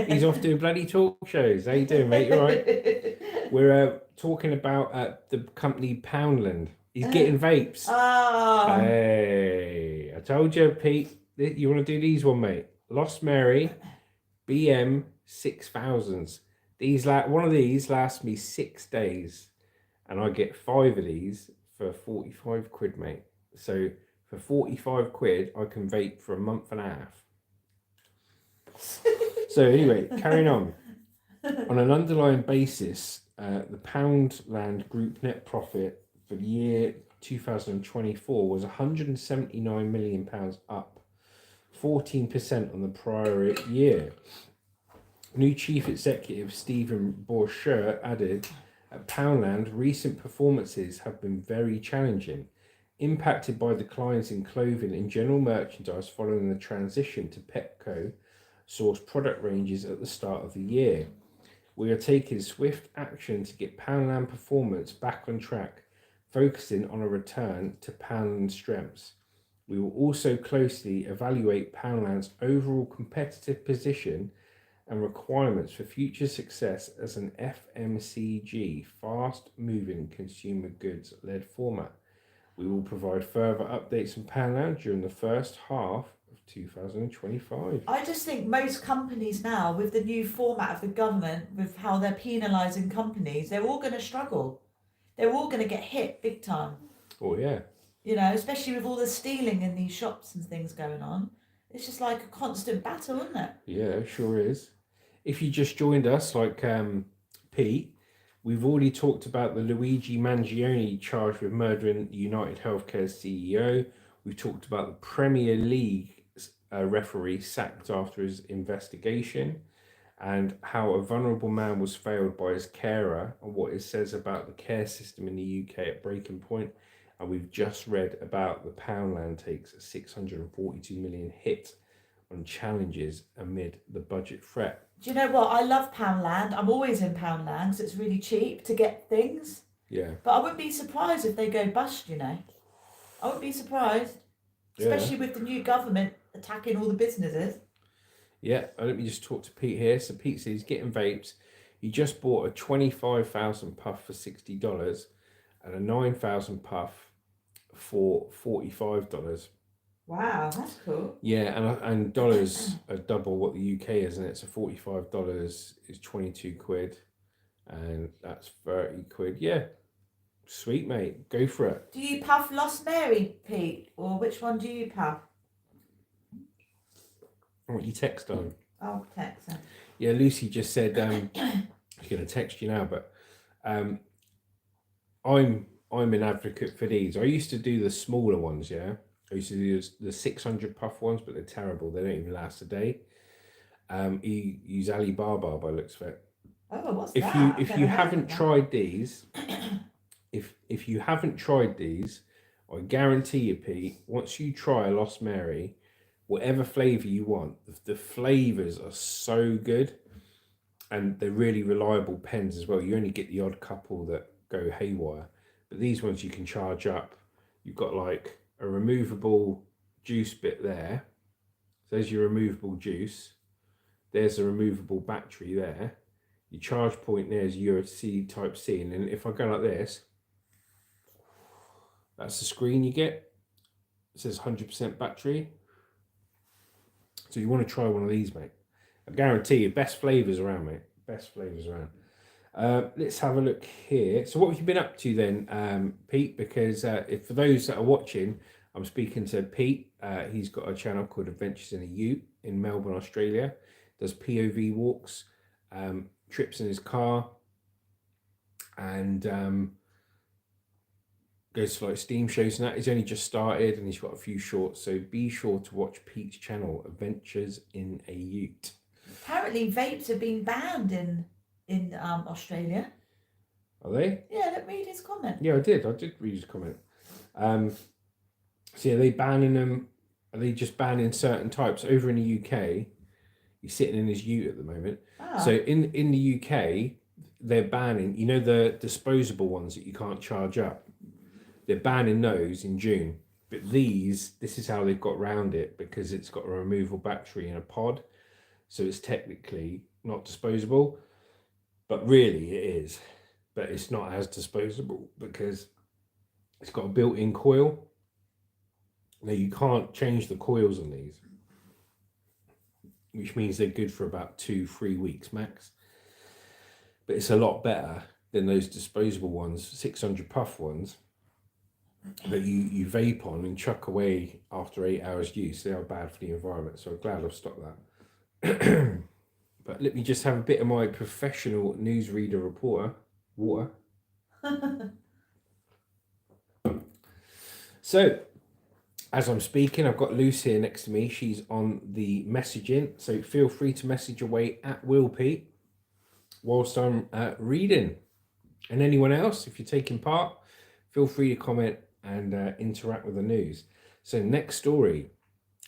He's off doing bloody talk shows. How you doing, mate? You all right? We're talking about the company Poundland. He's getting vapes. Oh. Hey, I told you, Pete. You want to do these one, mate? Lost Mary, BM 6000s. One of these lasts me 6 days, and I get 5 of these for 45 quid, mate. So for 45 quid, I can vape for a month and a half. So anyway, carrying on. On an underlying basis, the Poundland Group net profit for the year 2024 was £179 million, up 14% on the prior year. New chief executive Stephen Borscher added, at Poundland, recent performances have been very challenging, impacted by declines in clothing and general merchandise following the transition to Pepco sourced product ranges at the start of the year. We are taking swift action to get Poundland performance back on track, focusing on a return to Poundland's strengths. We will also closely evaluate Poundland's overall competitive position and requirements for future success as an FMCG, fast-moving consumer goods-led format. We will provide further updates on Poundland during the first half of 2025. I just think most companies now, with the new format of the government, with how they're penalising companies, they're all going to struggle. They're all going to get hit big time. Oh, yeah. You know, especially with all the stealing in these shops and things going on. It's just like a constant battle, isn't it? Yeah, it sure is. If you just joined us, like Pete, we've already talked about the Luigi Mangione charged with murdering United Healthcare's CEO. We've talked about the Premier League referee sacked after his investigation, and how a vulnerable man was failed by his carer, and what it says about the care system in the UK at breaking point. And we've just read about the Poundland takes a 642 million hit on challenges amid the budget threat. Do you know what? I love Poundland. I'm always in Poundland because it's really cheap to get things. Yeah. But I wouldn't be surprised if they go bust, you know. I wouldn't be surprised. Especially with the new government attacking all the businesses. Yeah, let me just talk to Pete here. So Pete says he's getting vapes. He just bought a 25,000 puff for $60 and a 9,000 puff for $45. Wow, that's cool. Yeah, and dollars are double what the UK is, and it's a $45 is 22 quid, and that's 30 quid. Yeah, sweet, mate. Go for it. Do you puff Lost Mary, Pete? Or which one do you puff? I want you text on. I'll text her. Yeah, Lucy just said she's going to text you now, but I'm an advocate for these. I used to do the smaller ones, yeah. I used to do the 600 puff ones, but they're terrible. They don't even last a day. You use Alibaba by the looks of it. Oh, what's If that? you haven't tried these, if you haven't tried these, I guarantee you, Pete, once you try a Lost Mary, whatever flavour you want, the flavours are so good, and they're really reliable pens as well. You only get the odd couple that go haywire, but these ones you can charge up. You've got like a removable juice bit there. So there's your removable juice. There's a removable battery there. Your charge point there is USB Type C. And then if I go like this, that's the screen you get. It says 100% battery. So you want to try one of these, mate. I guarantee you, best flavours around, mate. Best flavours around. Let's have a look here. So what have you been up to then, Pete? Because if for those that are watching, I'm speaking to Pete. He's got a channel called Adventures in a Ute in Melbourne, Australia. Does POV walks, trips in his car, and goes to like Steam shows and that. He's only just started and he's got a few shorts. So be sure to watch Pete's channel, Adventures in a Ute. Apparently vapes have been banned in Australia. Are they? Yeah, let me read his comment. Yeah, I did read his comment. So yeah, are they banning them? Are they just banning certain types? Over in the UK, he's sitting in his ute at the moment. Ah. So in the UK, they're banning, you know, the disposable ones that you can't charge up. They're banning those in June. But this is how they've got around it, because it's got a removable battery in a pod. So it's technically not disposable, but really it is. But it's not as disposable because it's got a built-in coil. Now you can't change the coils on these, which means they're good for about 2-3 weeks max. But it's a lot better than those disposable ones, 600 puff ones, that you vape on and chuck away after 8 hours use. They are bad for the environment, so I'm glad I've stopped that. But let me just have a bit of my professional newsreader reporter water. So, as I'm speaking, I've got Luce here next to me. She's on the messaging, so feel free to message away at Will Pete whilst I'm reading. And anyone else, if you're taking part, feel free to comment and interact with the news. So next story,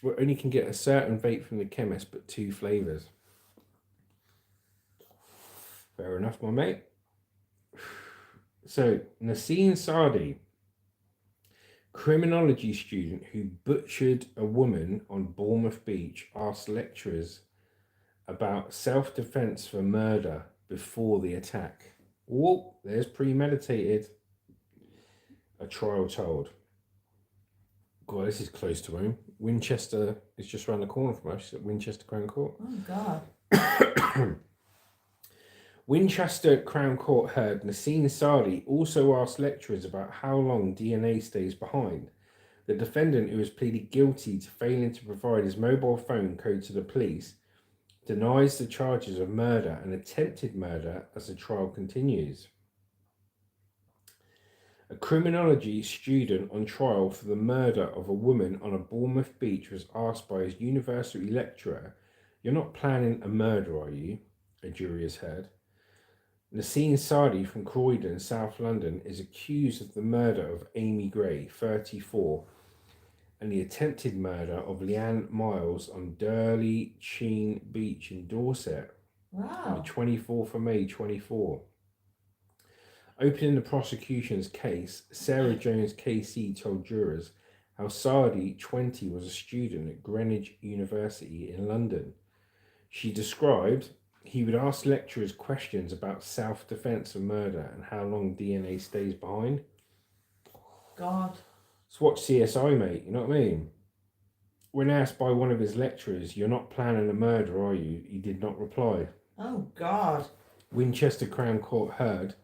we only can get a certain vape from the chemist, but 2 flavours. Fair enough, my mate. So Nassim Saadi, criminology student who butchered a woman on Bournemouth Beach, asked lecturers about self-defense for murder before the attack. Oh, there's premeditated. A trial told. God, this is close to home. Winchester is just around the corner from us at Winchester Crown Court. Oh, God. Winchester Crown Court heard Nassim Saadi also asked lecturers about how long DNA stays behind. The defendant, who has pleaded guilty to failing to provide his mobile phone code to the police, denies the charges of murder and attempted murder as the trial continues. A criminology student on trial for the murder of a woman on a Bournemouth beach was asked by his university lecturer, "You're not planning a murder, are you?" a jury has heard. Nassim Saadi from Croydon, South London, is accused of the murder of Amy Gray, 34, and the attempted murder of Leanne Miles on Durley Chene Beach in Dorset on the 24th of May 24. Opening the prosecution's case, Sarah Jones KC told jurors how Saadi, 20, was a student at Greenwich University in London. She described he would ask lecturers questions about self-defense and murder and how long DNA stays behind. God. Let's watch CSI, mate, you know what I mean? When asked by one of his lecturers, "You're not planning a murder, are you?" he did not reply. Oh, God. Winchester Crown Court heard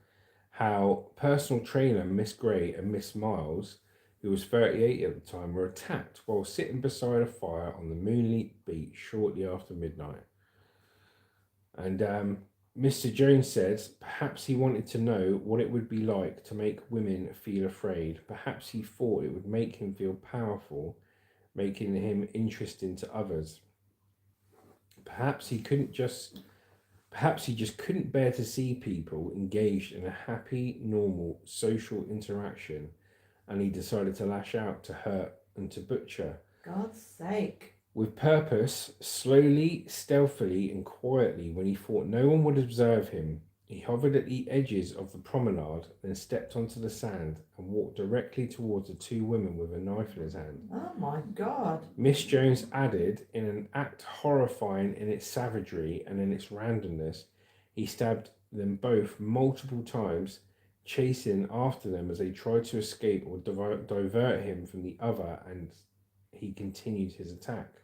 how personal trainer Miss Gray and Miss Miles, who was 38 at the time, were attacked while sitting beside a fire on the moonlit beach shortly after midnight. And Mr. Jones says perhaps he wanted to know what it would be like to make women feel afraid. Perhaps he thought it would make him feel powerful, making him interesting to others. Perhaps he just couldn't bear to see people engaged in a happy, normal, social interaction, and he decided to lash out, to hurt, and to butcher. God's sake. With purpose, slowly, stealthily, and quietly, when he thought no one would observe him, he hovered at the edges of the promenade, then stepped onto the sand and walked directly towards the 2 women with a knife in his hand. Oh, my God. Miss Jones added, in an act horrifying in its savagery and in its randomness, he stabbed them both multiple times, chasing after them as they tried to escape or divert him from the other, and he continued his attack.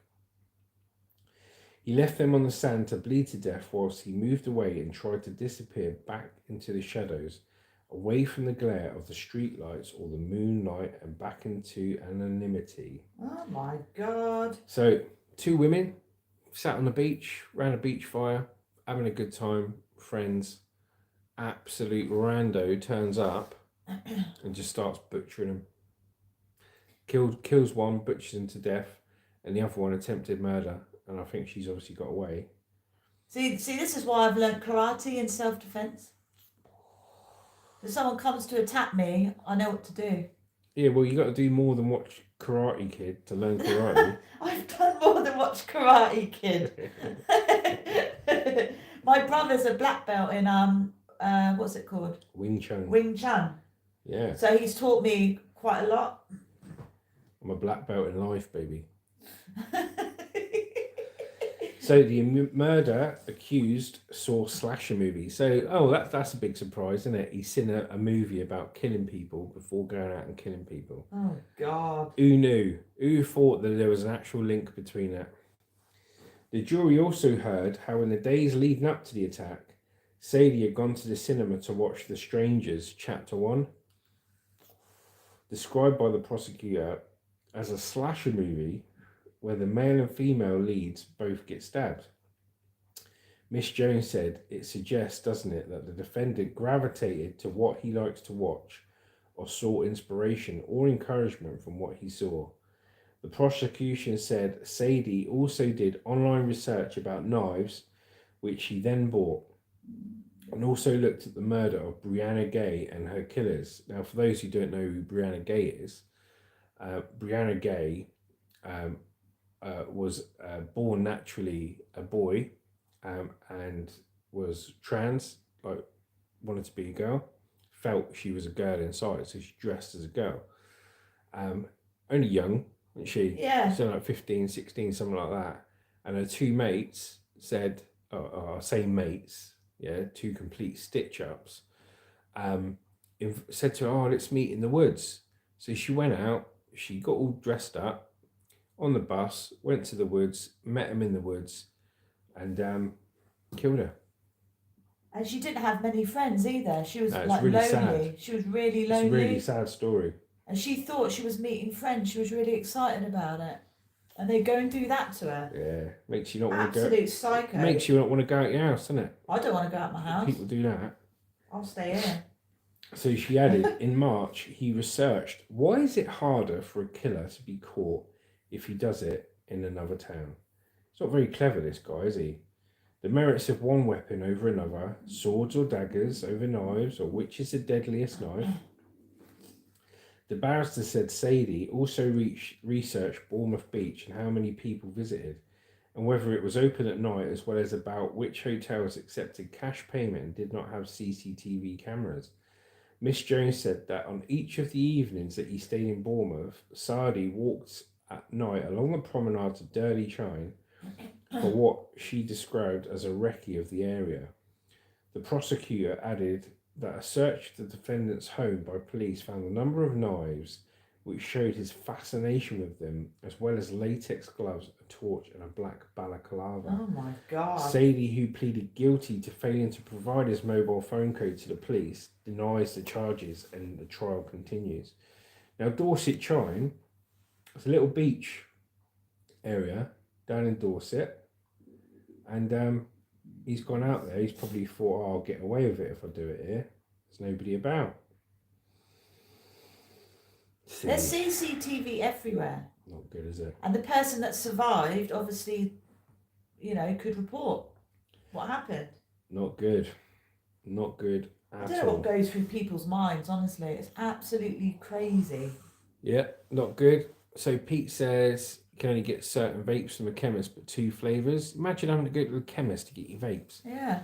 He left them on the sand to bleed to death whilst he moved away and tried to disappear back into the shadows, away from the glare of the street lights or the moonlight, and back into anonymity. Oh, my God. So, 2 women sat on the beach, around a beach fire, having a good time, friends. Absolute rando turns up and just starts butchering them. Kills one, butchers him to death, and the other one attempted murder. And I think she's obviously got away. See, this is why I've learned karate and self-defense. If someone comes to attack me, I know what to do. Yeah, well, you got to do more than watch Karate Kid to learn karate. I've done more than watch Karate Kid. My brother's a black belt in what's it called? Wing Chun. Wing Chun. Yeah. So he's taught me quite a lot. I'm a black belt in life, baby. So the murder accused saw slasher movie. So, that's a big surprise, isn't it? He's seen a movie about killing people before going out and killing people. Oh, God. Who knew? Who thought that there was an actual link between it? The jury also heard how in the days leading up to the attack, Sadie had gone to the cinema to watch The Strangers, Chapter 1, described by the prosecutor as a slasher movie where the male and female leads both get stabbed. Miss Jones said, "It suggests, doesn't it, that the defendant gravitated to what he likes to watch or sought inspiration or encouragement from what he saw." The prosecution said Sadie also did online research about knives, which he then bought, and also looked at the murder of Brianna Gay and her killers. Now, for those who don't know who Brianna Gay is, Brianna Gay was born naturally a boy and was trans, like wanted to be a girl, felt she was a girl inside, so she dressed as a girl. Only young, wasn't she? Yeah. So like 15, 16, something like that. And her two mates said, same mates, yeah, two complete stitch-ups, said to her, let's meet in the woods. So she went out, she got all dressed up on the bus, went to the woods, met him in the woods, and killed her. And she didn't have many friends either. She was No, like really lonely. sad. She was really lonely. It's a really sad story. And she thought she was meeting friends. She was really excited about it. And they go and do that to her. Yeah, makes you not want to go. Absolute psycho. Makes you not want to go out your house, doesn't it? I don't want to go out my house. People do that. I'll stay here. So she added, in March, he researched, why is it harder for a killer to be caught if he does it in another town? It's not very clever, this guy, is he? The merits of one weapon over another, swords or daggers over knives, or which is the deadliest knife. The barrister said Sadie also researched Bournemouth Beach and how many people visited, and whether it was open at night, as well as about which hotels accepted cash payment and did not have CCTV cameras. Miss Jones said that on each of the evenings that he stayed in Bournemouth, Sadie walked at night along the promenade to Dirty Chine for what she described as a recce of the area. The prosecutor added that a search of the defendant's home by police found a number of knives which showed his fascination with them, as well as latex gloves, a torch, and a black balaclava. Oh my God. Sadie, who pleaded guilty to failing to provide his mobile phone code to the police, denies the charges and the trial continues. Now, Dorset Chine, it's a little beach area down in Dorset, and he's gone out there. He's probably thought, I'll get away with it if I do it here. There's nobody about. There's CCTV everywhere. Not good, is it? And the person that survived, obviously, could report what happened. Not good. Not good at all. I don't know what goes through people's minds, honestly. It's absolutely crazy. Yeah, not good. So Pete says you can only get certain vapes from a chemist, but 2 flavours. Imagine having to go to the chemist to get your vapes. Yeah.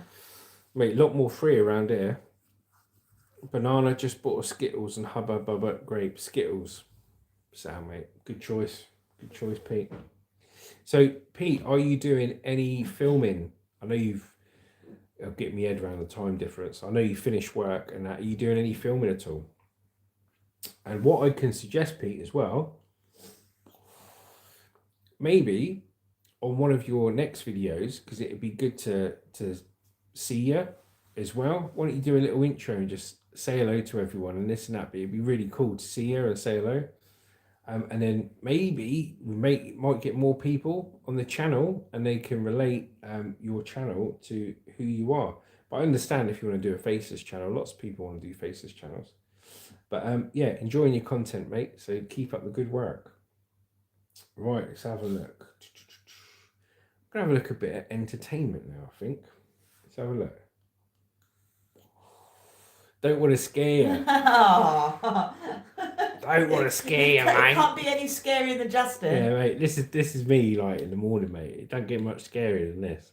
Mate, a lot more free around here. Banana just bought a Skittles and Hubba Bubba grape Skittles. Sound, mate. Good choice. Good choice, Pete. So, Pete, are you doing any filming? I know I'll get my head around the time difference. I know you finished work and that. Are you doing any filming at all? And what I can suggest, Pete, as well, maybe on one of your next videos, because it'd be good to see you as well. Why don't you do a little intro and just say hello to everyone and this and that? But it'd be really cool to see you and say hello. And then maybe we might get more people on the channel and they can relate your channel to who you are. But I understand if you want to do a faceless channel. Lots of people want to do faceless channels. But yeah, enjoying your content, mate. So keep up the good work. Right, let's have a look. I'm going to have a look a bit at entertainment now, I think. Let's have a look. Don't want to scare you. Don't want to scare you, mate. It can't be any scarier than Justin. Yeah, mate. This is me, like, in the morning, mate. It don't get much scarier than this.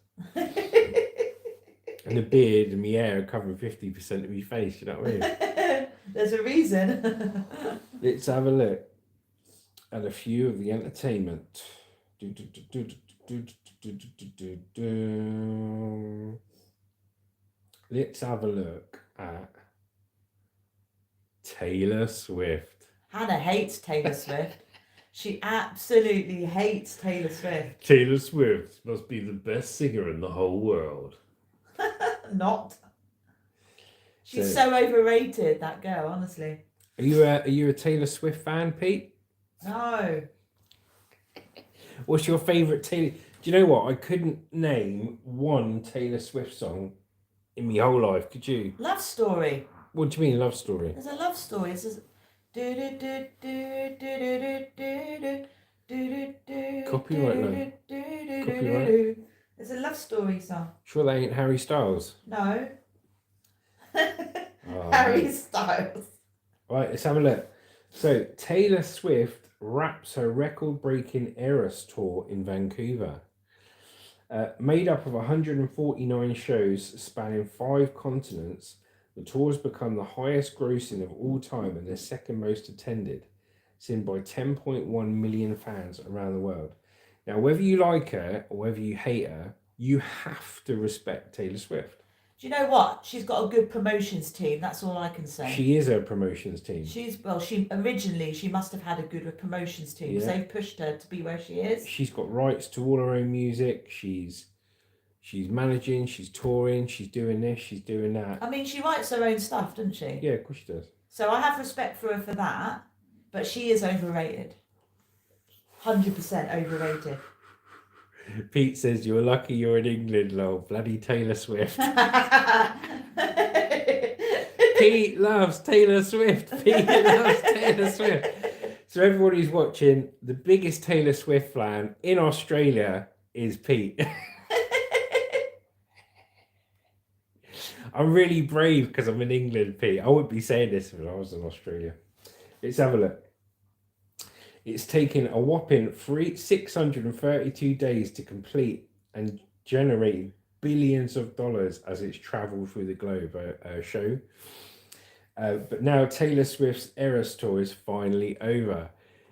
And the beard and my hair covering 50% of my face, you know what I mean? There's a reason. Let's have a look at a few of the entertainment. Let's have a look at Taylor Swift. Hannah hates Taylor Swift. She absolutely hates Taylor Swift. Taylor Swift must be the best singer in the whole world. Not. She's so overrated, that girl, honestly. Are you a Taylor Swift fan, Pete? No. What's your favourite Taylor? Do you know what? I couldn't name one Taylor Swift song in my whole life. Could you? Love Story. What do you mean, love story? There's a love story. It says. Copyright, no. Copyright. It's a love story song. Sure, that ain't Harry Styles. No. Oh, Harry Styles. Right, let's have a look. So Taylor Swift wraps her record-breaking Eras tour in Vancouver. Made up of 149 shows spanning 5 continents, the tour has become the highest grossing of all time and the second most attended, seen by 10.1 million fans around the world. Now, whether you like her or whether you hate her, you have to respect Taylor Swift. Do you know what? She's got a good promotions team. That's all I can say. She is her promotions team. She must have had a good promotions team. Yeah. So they've pushed her to be where she is. She's got rights to all her own music. She's managing, she's touring, she's doing this, she's doing that. I mean, she writes her own stuff, doesn't she? Yeah, of course she does. So I have respect for her for that, but she is overrated. 100% overrated. Pete says, you're lucky you're in England, lol. Bloody Taylor Swift. Pete loves Taylor Swift. Pete loves Taylor Swift. So everyone who's watching, the biggest Taylor Swift fan in Australia is Pete. I'm really brave because I'm in England, Pete. I wouldn't be saying this if I was in Australia. Let's have a look. It's taken a whopping 632 days to complete and generated billions of dollars as it's travelled through the globe, show. But now Taylor Swift's Eras tour is finally over.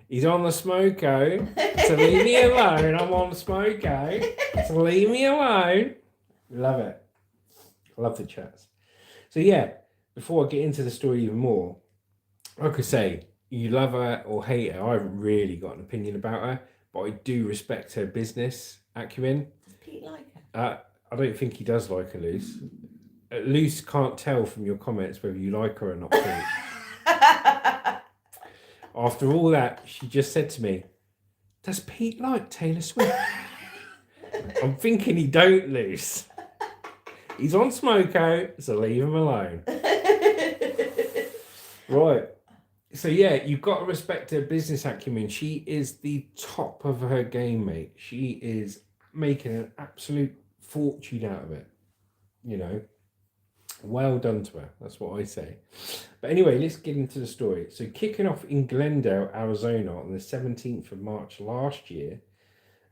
He's on the smoko, so leave me alone. I'm on the smoko, so leave me alone. Love it. Love the chats. So yeah, before I get into the story even more, like I say, you love her or hate her, I haven't really got an opinion about her, but I do respect her business acumen. Does Pete like her? I don't think he does like her, Luce. Luce can't tell from your comments whether you like her or not, Pete. After all that, she just said to me, does Pete like Taylor Swift? I'm thinking he don't, Luce. He's on smoko, so leave him alone. Right. So yeah, you've got to respect her business acumen. She is the top of her game, mate. She is making an absolute fortune out of it. You know, well done to her. That's what I say. But anyway, let's get into the story. So kicking off in Glendale, Arizona on the 17th of March last year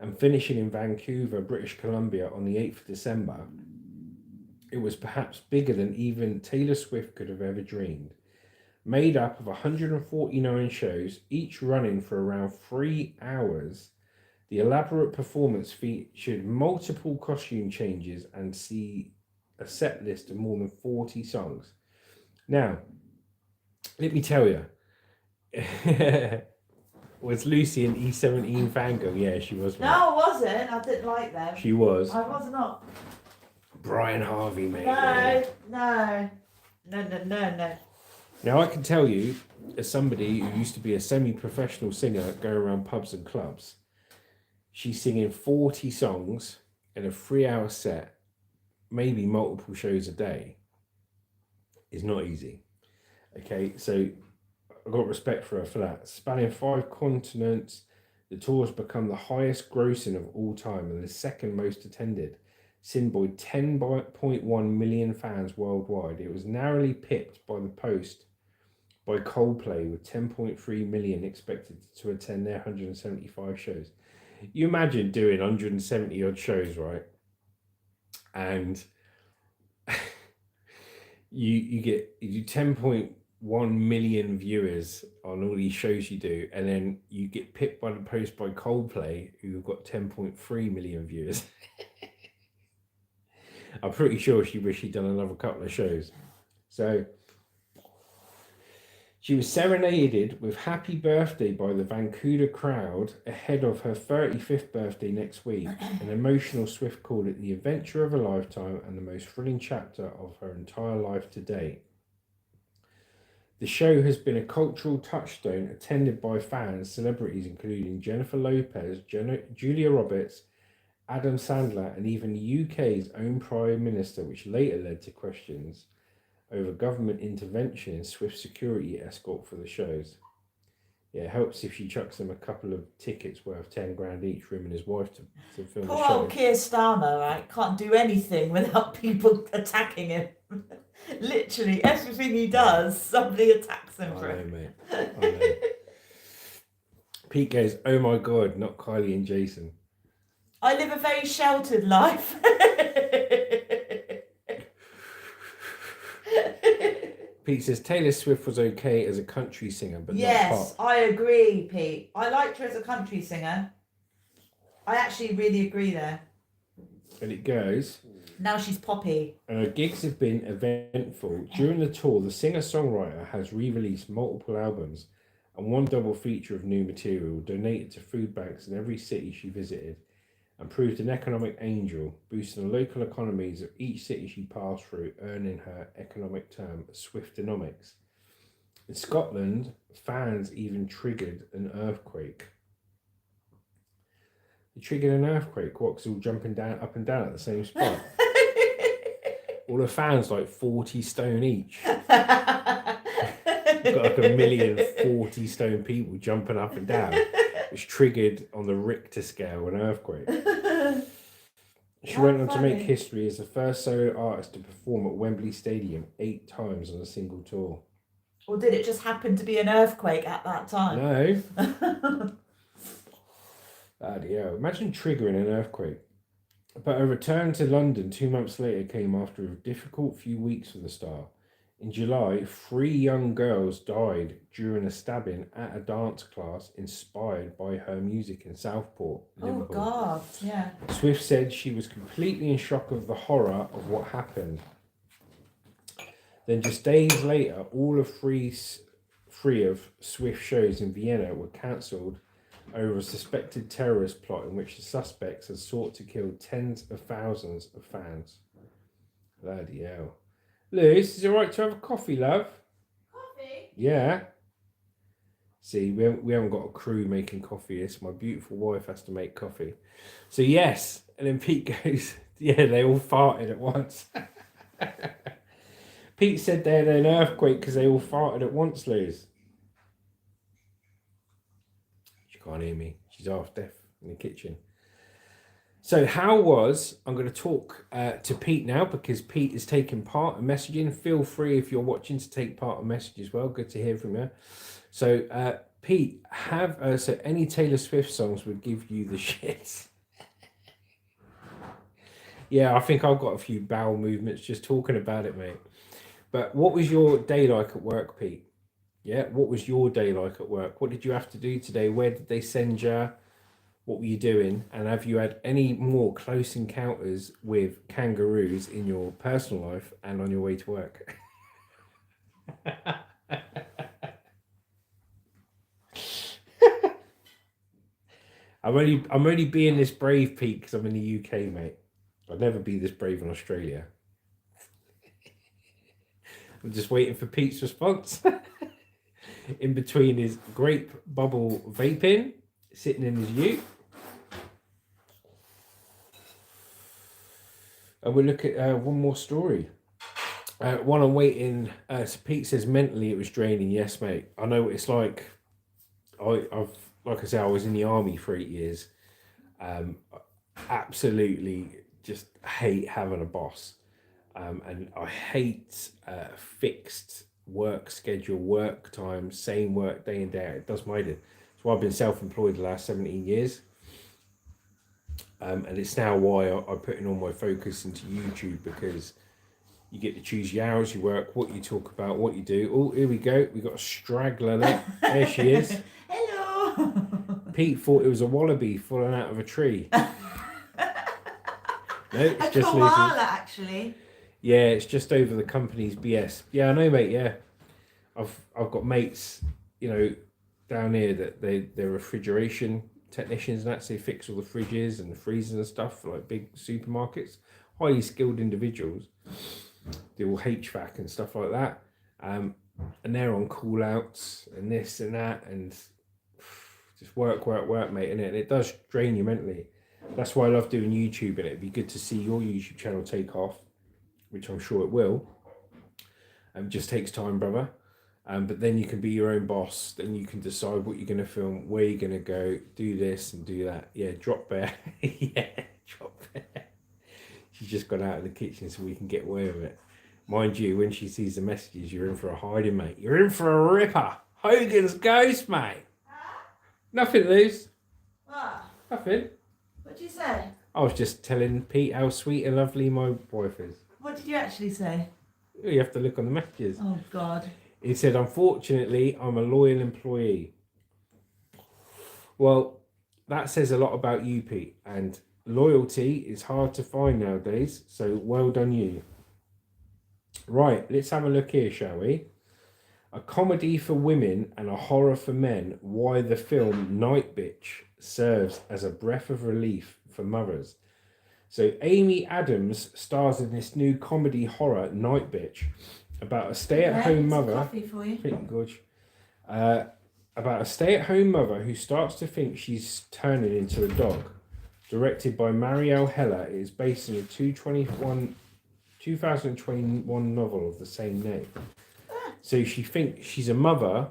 and finishing in Vancouver, British Columbia on the 8th of December, it was perhaps bigger than even Taylor Swift could have ever dreamed. Made up of 149 shows, each running for around 3 hours, the elaborate performance featured multiple costume changes and see a set list of more than 40 songs. Now, let me tell you, was Lucy an E17 fangirl? Yeah, she was. No, I wasn't. I didn't like them. She was. I was not. Brian Harvey, mate. No. Now, I can tell you, as somebody who used to be a semi-professional singer going around pubs and clubs, she's singing 40 songs in a 3-hour set, maybe multiple shows a day, is not easy. Okay, so I've got respect for her for that. Spanning 5 continents, the tour has become the highest grossing of all time and the second most attended, seen by 10.1 million fans worldwide. It was narrowly pipped by the Post by Coldplay with 10.3 million expected to attend their 175 shows. You imagine doing 170 odd shows, right? And you do 10.1 million viewers on all these shows you do, and then you get picked by the post by Coldplay, who've got 10.3 million viewers. I'm pretty sure she wished she'd done another couple of shows. So she was serenaded with happy birthday by the Vancouver crowd ahead of her 35th birthday next week. An emotional Swift called it the adventure of a lifetime and the most thrilling chapter of her entire life to date. The show has been a cultural touchstone attended by fans, celebrities including Jennifer Lopez, Julia Roberts, Adam Sandler, and even the UK's own Prime Minister, which later led to questions over government intervention in Swift security escort for the shows. Yeah, it helps if she chucks them a couple of tickets worth 10 grand each for him and his wife to film Poor the show. old Keir Starmer, right? Can't do anything without people attacking him. Literally, everything he does, somebody attacks him for it. Mate. I know. Pete goes, oh my God, not Kylie and Jason. I live a very sheltered life. Pete says Taylor Swift was okay as a country singer, but yes, not pop. I agree, Pete. I liked her as a country singer. I actually really agree there. And it goes, now she's poppy. And her gigs have been eventful. During the tour, the singer-songwriter has re-released multiple albums and one double feature of new material donated to food banks in every city she visited, and proved an economic angel, boosting the local economies of each city she passed through, earning her economic term Swiftonomics. In Scotland, fans even triggered an earthquake. They triggered an earthquake, what's all jumping down, up and down at the same spot. All the fans like 40 stone each. Got like 1,040 stone people jumping up and down, which triggered on the Richter scale an earthquake. She went on to make history as the first solo artist to perform at Wembley Stadium 8 times on a single tour. Or did it just happen to be an earthquake at that time? No. Bloody hell. Imagine triggering an earthquake. But a return to London 2 months later came after a difficult few weeks for the star. In July, 3 young girls died during a stabbing at a dance class inspired by her music in Southport, Liverpool. Oh, God, yeah. Swift said she was completely in shock of the horror of what happened. Then just days later, all of three of Swift's shows in Vienna were cancelled over a suspected terrorist plot in which the suspects had sought to kill tens of thousands of fans. Bloody hell. Liz, is it alright to have a coffee, love? Coffee? Yeah. See, we haven't got a crew making coffee. It's my beautiful wife has to make coffee. So yes, and then Pete goes, yeah, they all farted at once. Pete said they had an earthquake because they all farted at once, Liz. She can't hear me. She's half deaf in the kitchen. So I'm going to talk to Pete now because Pete is taking part in messaging. Feel free if you're watching to take part in message as well. Good to hear from you. So Pete, so any Taylor Swift songs would give you the shits. Yeah, I think I've got a few bowel movements just talking about it, mate. But what was your day like at work, Pete? Yeah, what was your day like at work? What did you have to do today? Where did they send you? What were you doing? And have you had any more close encounters with kangaroos in your personal life and on your way to work? I'm only being this brave, Pete, because I'm in the UK, mate. I'd never be this brave in Australia. I'm just waiting for Pete's response. In between his grape bubble vaping, sitting in his ute. And we'll look at one more story. One I'm waiting. So Pete says mentally it was draining. Yes, mate. I know what it's like. Like I said, I was in the army for 8 years. Absolutely just hate having a boss. And I hate fixed work schedule, work time, same work day in, day out. It does my head. That's why I've been self-employed the last 17 years. And it's now why I'm putting all my focus into YouTube, because You get to choose your hours, you work, what you talk about, what you do. Oh, here we go. We got a straggler there. There she is. Hello. Pete thought it was a wallaby falling out of a tree. No, it's A just koala, Lucy. actually. Yeah, it's just over the company's BS. Yeah, I know, mate. Yeah, I've got mates, down here that they're refrigeration technicians and that, so they fix all the fridges and the freezers and stuff for like big supermarkets. Highly skilled individuals. Do all HVAC and stuff like that. And they're on call outs and this and that and just work, mate, innit? And it does drain you mentally. That's why I love doing YouTube, and it'd be good to see your YouTube channel take off, which I'm sure it will. It just takes time, brother. But then you can be your own boss. Then you can decide what you're going to film, where you're going to go, do this and do that. Yeah, drop bear. Yeah, drop bear. She's just gone out of the kitchen so we can get away with it. Mind you, when she sees the messages, you're in for a hiding, mate. You're in for a ripper. Hogan's ghost, mate. Nothing, Luz. What? Nothing. What'd you say? I was just telling Pete how sweet and lovely my wife is. What did you actually say? You have to look on the messages. Oh, God. He said, unfortunately, I'm a loyal employee. Well, that says a lot about you, Pete. And loyalty is hard to find nowadays. So well done you. Right, let's have a look here, shall we? A comedy for women and a horror for men. Why the film Night Bitch serves as a breath of relief for mothers. So Amy Adams stars in this new comedy horror Night Bitch about a stay-at-home mother. Coffee for you. Thank you, Gorge. About a stay-at-home mother who starts to think she's turning into a dog. Directed by Marielle Heller, it is based on a 2021 novel of the same name. So she thinks she's a mother.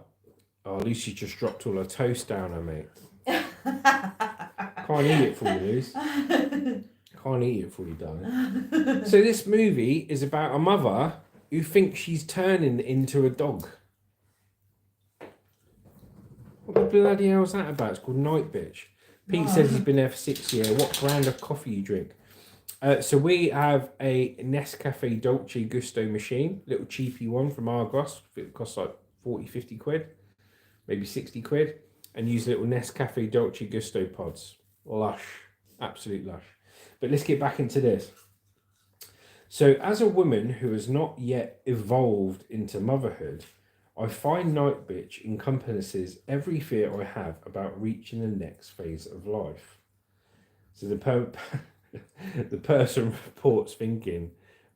Oh, Lucy just dropped all her toast down her, mate. Can't eat it for you, Luce. Can't eat it for you, darling. So this movie is about a mother who thinks she's turning into a dog. What the bloody hell is that about? It's called Night Bitch. Pete says he's been there for 6 years. What brand of coffee you drink? So we have a Nescafe Dolce Gusto machine, little cheapy one from Argos. It costs like 40, 50 quid, maybe 60 quid. And use little Nescafe Dolce Gusto pods. Lush, absolute lush. But let's get back into this. So as a woman who has not yet evolved into motherhood, I find Night Bitch encompasses every fear I have about reaching the next phase of life. So the person reports thinking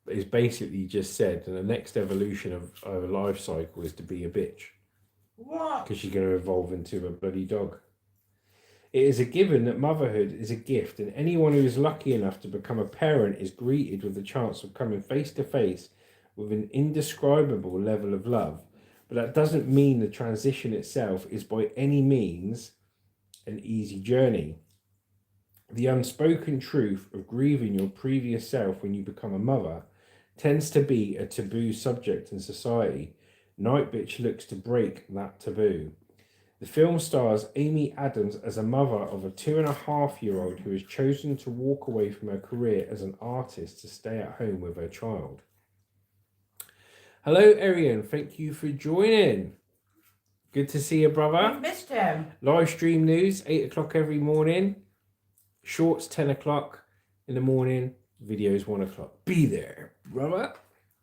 is basically just said that the next evolution of a life cycle is to be a bitch. What? Because you're going to evolve into a bloody dog. It is a given that motherhood is a gift, and anyone who is lucky enough to become a parent is greeted with the chance of coming face to face with an indescribable level of love. But that doesn't mean the transition itself is by any means an easy journey. The unspoken truth of grieving your previous self when you become a mother tends to be a taboo subject in society. Night Bitch looks to break that taboo. The film stars Amy Adams as a mother of a 2.5-year-old who has chosen to walk away from her career as an artist to stay at home with her child. Hello, Arian. Thank you for joining. Good to see you, brother. I've missed him. Livestream news, 8 o'clock every morning. Shorts, 10 o'clock in the morning. Videos, 1 o'clock. Be there, brother.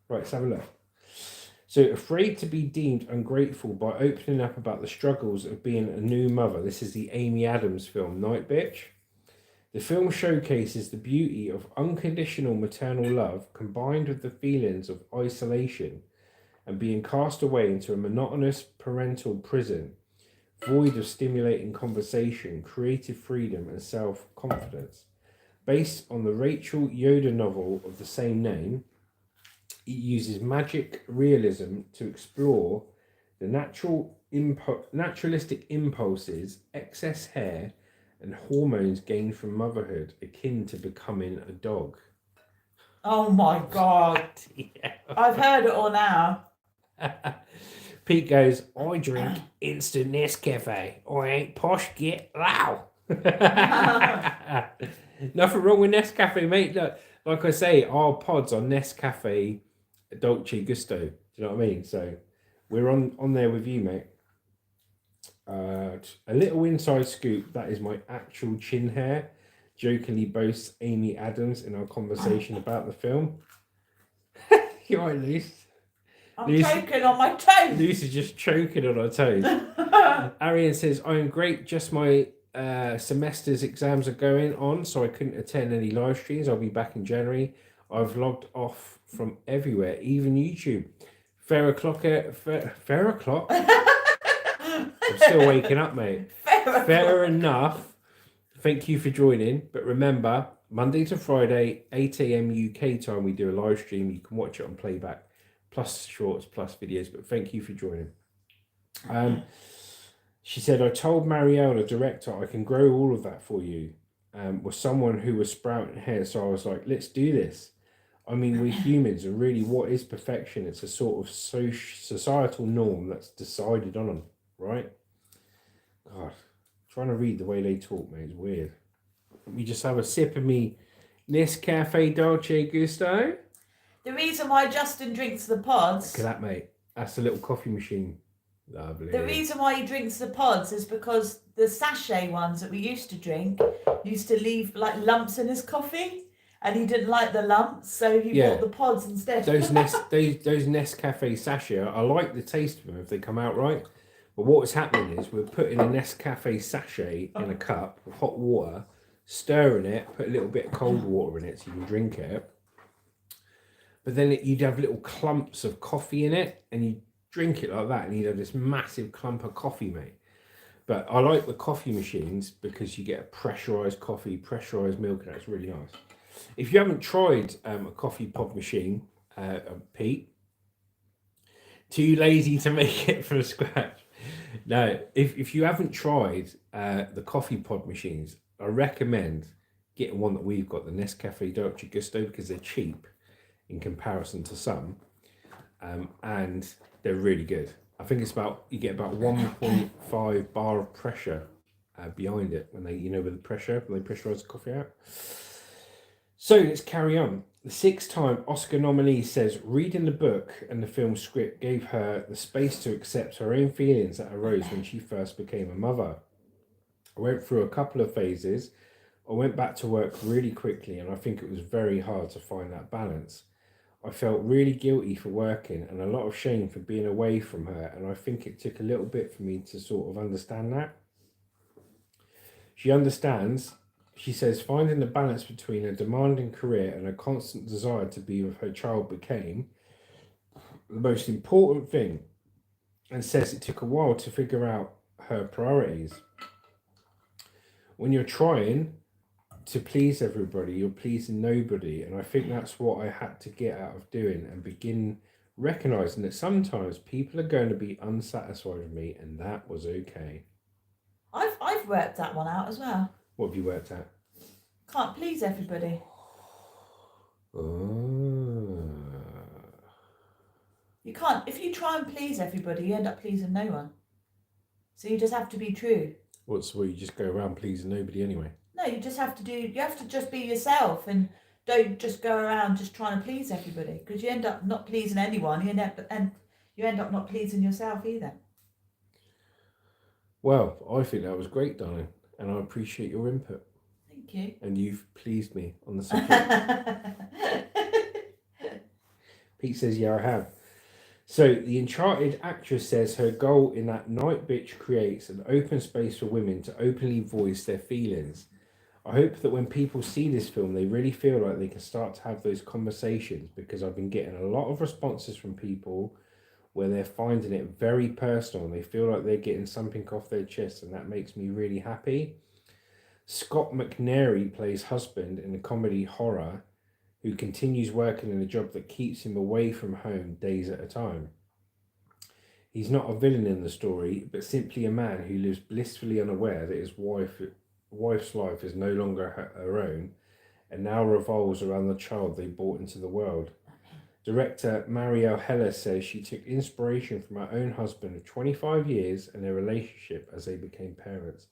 Right, let's have a look. So, afraid to be deemed ungrateful by opening up about the struggles of being a new mother. This is the Amy Adams film, Night Bitch. The film showcases the beauty of unconditional maternal love combined with the feelings of isolation and being cast away into a monotonous parental prison, void of stimulating conversation, creative freedom, and self-confidence. Based on the Rachel Yoder novel of the same name, it uses magic realism to explore the naturalistic impulses, excess hair, and hormones gained from motherhood, akin to becoming a dog. Oh my God. Yeah. I've heard it all now. Pete goes, I drink instant Nescafe. I ain't posh, get loud. Nothing wrong with Nescafe, mate. Look, like I say, our pods are Nescafe Dolce Gusto. Do you know what I mean? So we're on there with you, mate. A little inside scoop, that is my actual chin hair, jokingly boasts Amy Adams in our conversation about the film. You're right, Luce. I'm choking on my toes. Luce is just choking on her toes. Arian says, I'm great, just my semester's exams are going on, so I couldn't attend any live streams. I'll be back in January. I've logged off from everywhere, even YouTube. Fair o'clock. I'm still waking up, mate. Fair enough. Thank you for joining. But remember, Monday to Friday, 8 a.m. UK time, we do a live stream. You can watch it on playback, plus shorts, plus videos. But thank you for joining. She said, I told Marielle, the director, I can grow all of that for you. Was someone who was sprouting hair. So I was like, let's do this. I mean, we're humans, and really, what is perfection? It's a sort of societal norm that's decided on them, right? God, trying to read the way they talk, mate, is weird. Let me just have a sip of me Nescafe Dolce Gusto. The reason why Justin drinks the pods... Look at that, mate. That's a little coffee machine. Lovely. The reason why he drinks the pods is because the sachet ones that we used to drink used to leave like lumps in his coffee. And he didn't like the lumps, so he bought the pods instead. those Nescafe sachet, I like the taste of them if they come out right. But what's happening is we're putting a Nescafe sachet in a cup of hot water, stirring it, put a little bit of cold water in it so you can drink it. But then you'd have little clumps of coffee in it, and you drink it like that, and you'd have this massive clump of coffee, mate. But I like the coffee machines because you get a pressurised coffee, pressurised milk, and that's really nice. If you haven't tried a coffee pod machine, Pete, too lazy to make it from scratch. No, if you haven't tried the coffee pod machines, I recommend getting one that we've got, the Nescafe Dolce Gusto, because they're cheap in comparison to some, and they're really good. I think it's you get about 1.5 bar of pressure behind it when they, with the pressure, when they pressurise the coffee out. So let's carry on. The 6-time Oscar nominee says reading the book and the film script gave her the space to accept her own feelings that arose when she first became a mother. I went through a couple of phases. I went back to work really quickly, and I think it was very hard to find that balance. I felt really guilty for working and a lot of shame for being away from her, and I think it took a little bit for me to sort of understand that. She understands. She says finding the balance between a demanding career and a constant desire to be with her child became the most important thing, and says it took a while to figure out her priorities. When you're trying to please everybody, you're pleasing nobody, and I think that's what I had to get out of doing and begin recognizing that sometimes people are going to be unsatisfied with me, and that was okay. I've worked that one out as well. What have you worked at? Can't please everybody. You can't. If you try and please everybody, you end up pleasing no one. So you just have to be true. What's where you just go around pleasing nobody anyway? No, you have to just be yourself, and don't just go around just trying to please everybody, because you end up not pleasing anyone. You end up not pleasing yourself either. Well, I think that was great, darling, and I appreciate your input. Thank you. And you've pleased me on the subject. Pete says, yeah, I have. So the Uncharted actress says her goal in that Night Bitch creates an open space for women to openly voice their feelings. I hope that when people see this film, they really feel like they can start to have those conversations, because I've been getting a lot of responses from people where they're finding it very personal and they feel like they're getting something off their chest, and that makes me really happy. Scott McNairy plays husband in the comedy Horror, who continues working in a job that keeps him away from home days at a time. He's not a villain in the story, but simply a man who lives blissfully unaware that his wife's life is no longer her own, and now revolves around the child they brought into the world. Director Marielle Heller says she took inspiration from her own husband of 25 years and their relationship as they became parents.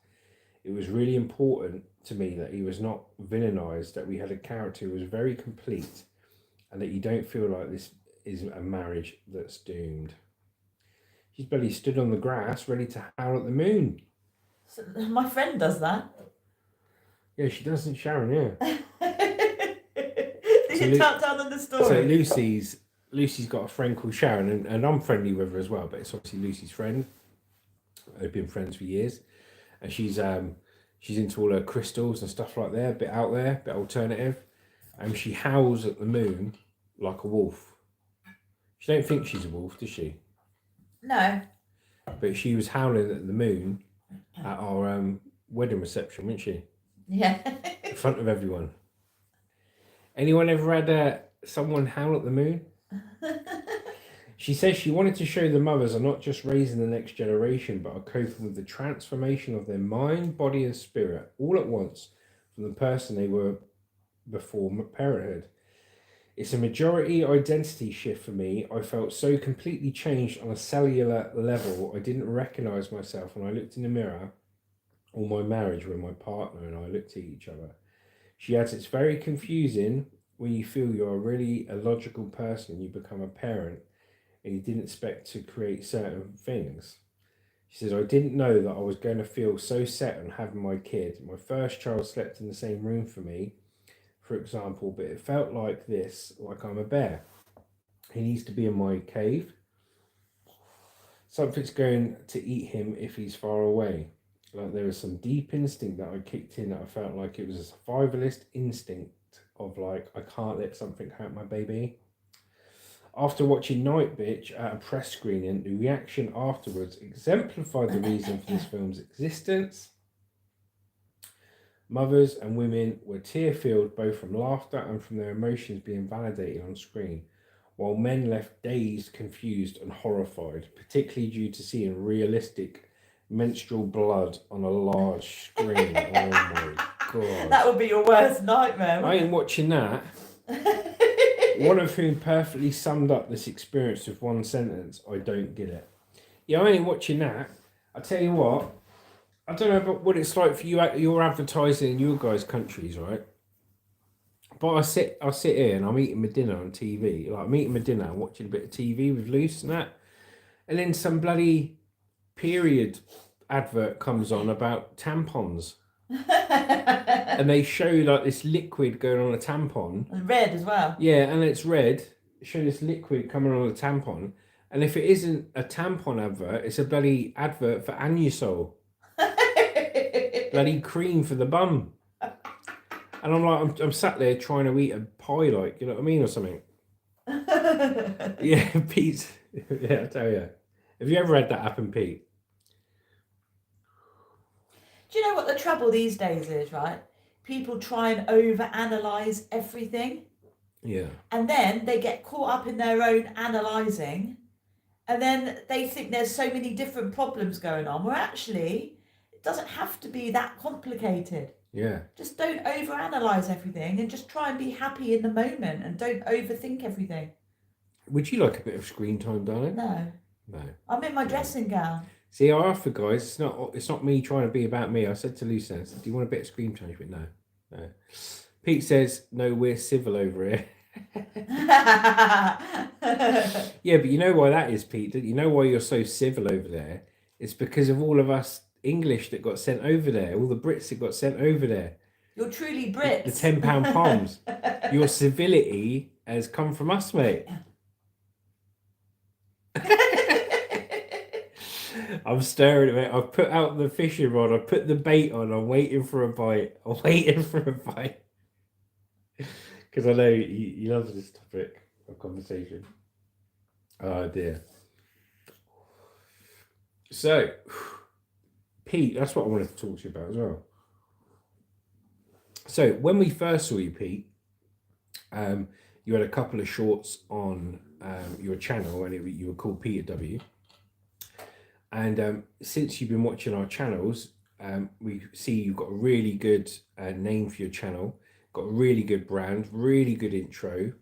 It was really important to me that he was not villainized, that we had a character who was very complete, and that you don't feel like this is a marriage that's doomed. She's barely stood on the grass ready to howl at the moon. So, my friend does that. Yeah, she doesn't, Sharon, yeah. Did you tell them the story? So Lucy's got a friend called Sharon, and I'm friendly with her as well, but it's obviously Lucy's friend. They've been friends for years, and she's into all her crystals and stuff like that, a bit out there, a bit alternative. And she howls at the moon like a wolf. She don't think she's a wolf, does she? No. But she was howling at the moon at our wedding reception, wasn't she? Yeah. In front of everyone. Anyone ever had someone howl at the moon? She says she wanted to show the mothers are not just raising the next generation, but are coping with the transformation of their mind, body, and spirit all at once from the person they were before parenthood. It's a majority identity shift for me. I felt so completely changed on a cellular level. I didn't recognize myself when I looked in the mirror or my marriage when my partner and I looked at each other. She adds, it's very confusing when you feel you're really a logical person, you become a parent, and you didn't expect to create certain things. She says, I didn't know that I was going to feel so set on having my kid. My first child slept in the same room for me, for example, but it felt like this, like I'm a bear. He needs to be in my cave. Something's going to eat him if he's far away. Like there was some deep instinct that I kicked in that I felt like it was a survivalist instinct of like, I can't let something hurt my baby. After watching Night Bitch at a press screening, the reaction afterwards exemplified the reason for this film's existence. Mothers and women were tear-filled both from laughter and from their emotions being validated on screen, while men left dazed, confused and horrified, particularly due to seeing realistic menstrual blood on a large screen. Oh my God. That would be your worst nightmare. I ain't watching that. One of whom perfectly summed up this experience with one sentence, I don't get it. Yeah, I ain't watching that. I tell you what, I don't know about what it's like for you, your advertising in your guys' countries, right? But I sit here and I'm eating my dinner on TV. Like I'm eating my dinner and watching a bit of TV with Luce and that. And then some bloody period advert comes on about tampons. And they show like this liquid going on a tampon. And red as well. Yeah, and it's red. Show this liquid coming on a tampon. And if it isn't a tampon advert, it's a bloody advert for Anusol. Bloody cream for the bum. And I'm like, I'm sat there trying to eat a pie, like, you know what I mean, or something. Yeah, Pete. Yeah, I tell you. Have you ever had that happen, Pete? Do you know what the trouble these days is, right? People try and overanalyze everything. Yeah. And then they get caught up in their own analysing. And then they think there's so many different problems going on, where actually it doesn't have to be that complicated. Yeah. Just don't overanalyze everything and just try and be happy in the moment and don't overthink everything. Would you like a bit of screen time, darling? No. No. I'm in my dressing gown. See, I offer guys, it's not me trying to be about me. I said to Lucy, do you want a bit of screen time? She went, no. Pete says, no, we're civil over here. Yeah, but you know why that is, Pete? You know why you're so civil over there? It's because of all of us English that got sent over there, all the Brits that got sent over there. You're truly Brits. The £10 palms. Your civility has come from us, mate. I'm staring at it. I've put out the fishing rod. I've put the bait on. I'm waiting for a bite. Because I know he loves this topic of conversation. Oh dear. So, Pete, that's what I wanted to talk to you about as well. So, when we first saw you, Pete, you had a couple of shorts on your channel, and you were called Peter W. And since you've been watching our channels, we see you've got a really good name for your channel, got a really good brand, really good intro.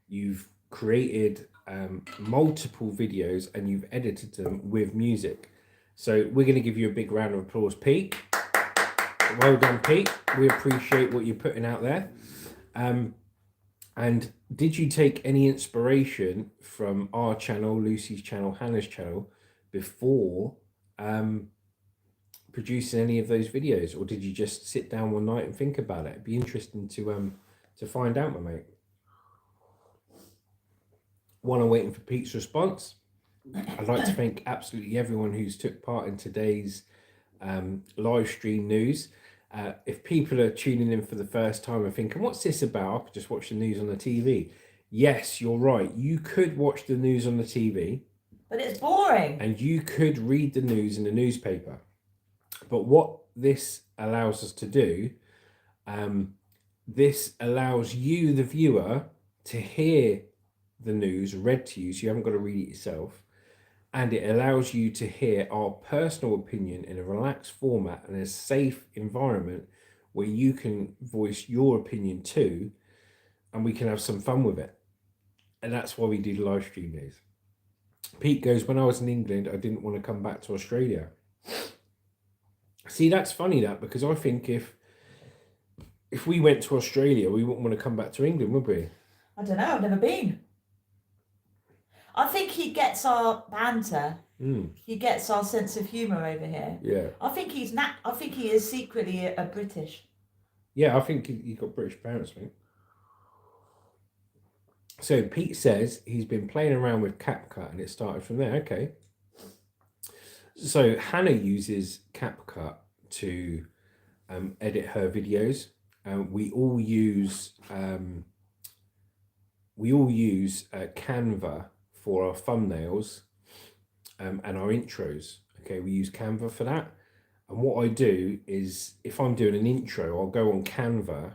You've created multiple videos and you've edited them with music. So we're going to give you a big round of applause, Pete. Well done, Pete. We appreciate what you're putting out there. And did you take any inspiration from our channel, Lucy's channel, Hannah's channel, before producing any of those videos, or did you just sit down one night and think about it? It'd be interesting to find out, my mate. While I'm waiting for Pete's response, I'd like to thank absolutely everyone who's took part in today's live stream news. If people are tuning in for the first time and thinking, what's this about? I could just watch the news on the TV. Yes, you're right. You could watch the news on the TV. But it's boring. And you could read the news in the newspaper. But what this allows us to do, this allows you, the viewer, to hear the news read to you, so you haven't got to read it yourself. And it allows you to hear our personal opinion in a relaxed format and a safe environment where you can voice your opinion too, and we can have some fun with it. And that's why we do the live stream news. Pete goes, when I was in England, I didn't want to come back to Australia. See, that's funny, that, because I think if we went to Australia, we wouldn't want to come back to England, would we? I don't know. I've never been. I think he gets our banter. He gets our sense of humour over here. Yeah. I think I think he is secretly a British. Yeah, I think he got British parents, I think. So Pete says he's been playing around with CapCut and it started from there. Okay. So Hannah uses CapCut to edit her videos. We all use Canva for our thumbnails and our intros. Okay, we use Canva for that. And what I do is, if I'm doing an intro, I'll go on Canva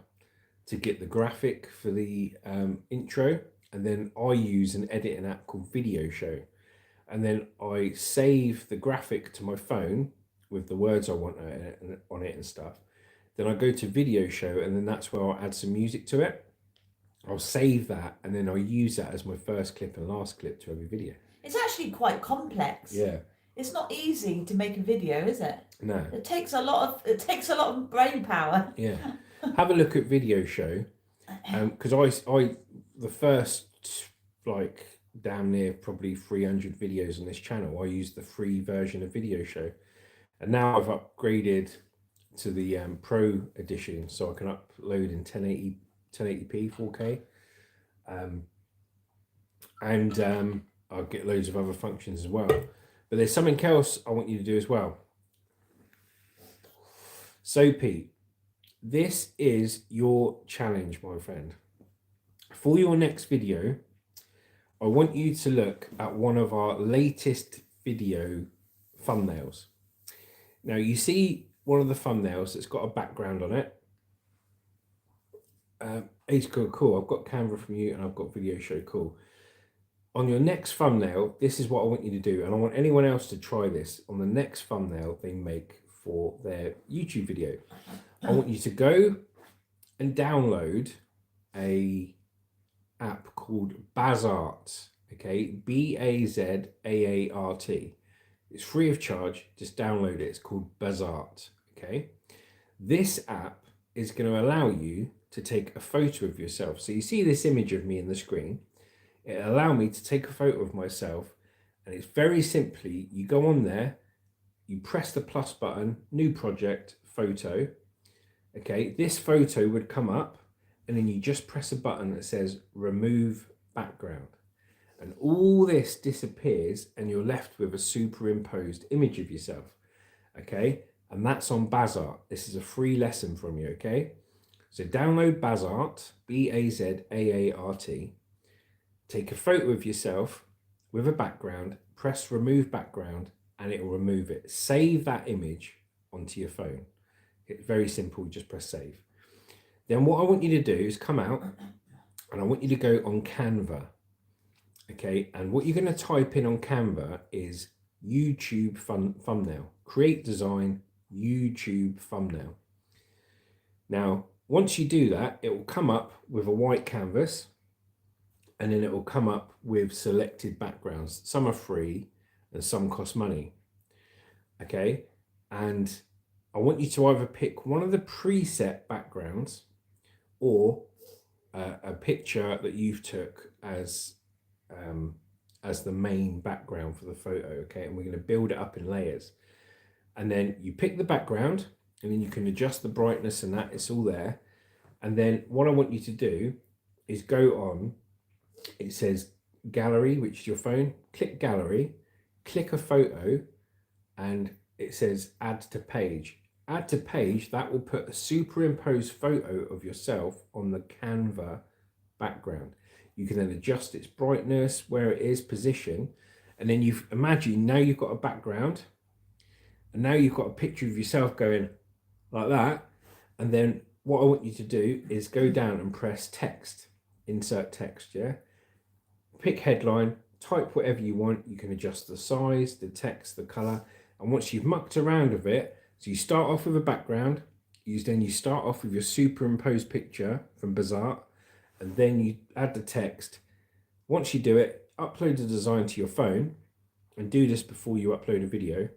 to get the graphic for the intro, and then I use an editing app called Video Show, and then I save the graphic to my phone with the words I want on it and stuff. Then I go to Video Show, and then that's where I'll add some music to it. I'll save that, and then I'll use that as my first clip and last clip to every video. It's actually quite complex. Yeah. It's not easy to make a video, is it? No. It takes a lot of brain power. Yeah. Have a look at Video Show, because I the first damn near probably 300 videos on this channel, I used the free version of Video Show, and now I've upgraded to the Pro edition, so I can upload in 1080p 4K, and I'll get loads of other functions as well. But there's something else I want you to do as well. So Pete, this is your challenge, my friend. For your next video, I want you to look at one of our latest video thumbnails. Now you see one of the thumbnails that's got a background on it. It's cool. I've got Canva from you and I've got Video Show. Cool. On your next thumbnail, this is what I want you to do, and I want anyone else to try this on the next thumbnail they make for their YouTube video. I want you to go and download a app called Bazaart. Okay, Bazaart. It's free of charge. Just download it. It's called Bazaart. Okay, this app is going to allow you to take a photo of yourself. So you see this image of me in the screen. It allow me to take a photo of myself, and it's very simply, you go on there, you press the plus button, new project, photo. Okay, this photo would come up, and then you just press a button that says remove background, and all this disappears and you're left with a superimposed image of yourself. Okay, and that's on Bazaart. This is a free lesson from you. Okay, so download Bazaart, Bazaart. Take a photo of yourself with a background, press remove background, and it will remove it. Save that image onto your phone. It's very simple, just press save. Then what I want you to do is come out, and I want you to go on Canva. Okay, and what you're going to type in on Canva is YouTube thumbnail. Create design, YouTube thumbnail. Now, once you do that, it will come up with a white canvas, and then it will come up with selected backgrounds. Some are free and some cost money. Okay, and I want you to either pick one of the preset backgrounds, or a picture that you've took as the main background for the photo, okay? And we're going to build it up in layers. And then you pick the background, and then you can adjust the brightness and that, it's all there. And then what I want you to do is go on, it says gallery, which is your phone, click gallery, click a photo, and it says add to page. Add to page, that will put a superimposed photo of yourself on the Canva background. You can then adjust its brightness, where it is, position, and then imagine now you've got a background, and now you've got a picture of yourself going like that. And then what I want you to do is go down and press text, insert text, yeah? Pick headline, type whatever you want. You can adjust the size, the text, the color. And once you've mucked around with it, so you start off with a background, then you start off with your superimposed picture from Bazaar, and then you add the text. Once you do it, upload the design to your phone, and do this before you upload a video.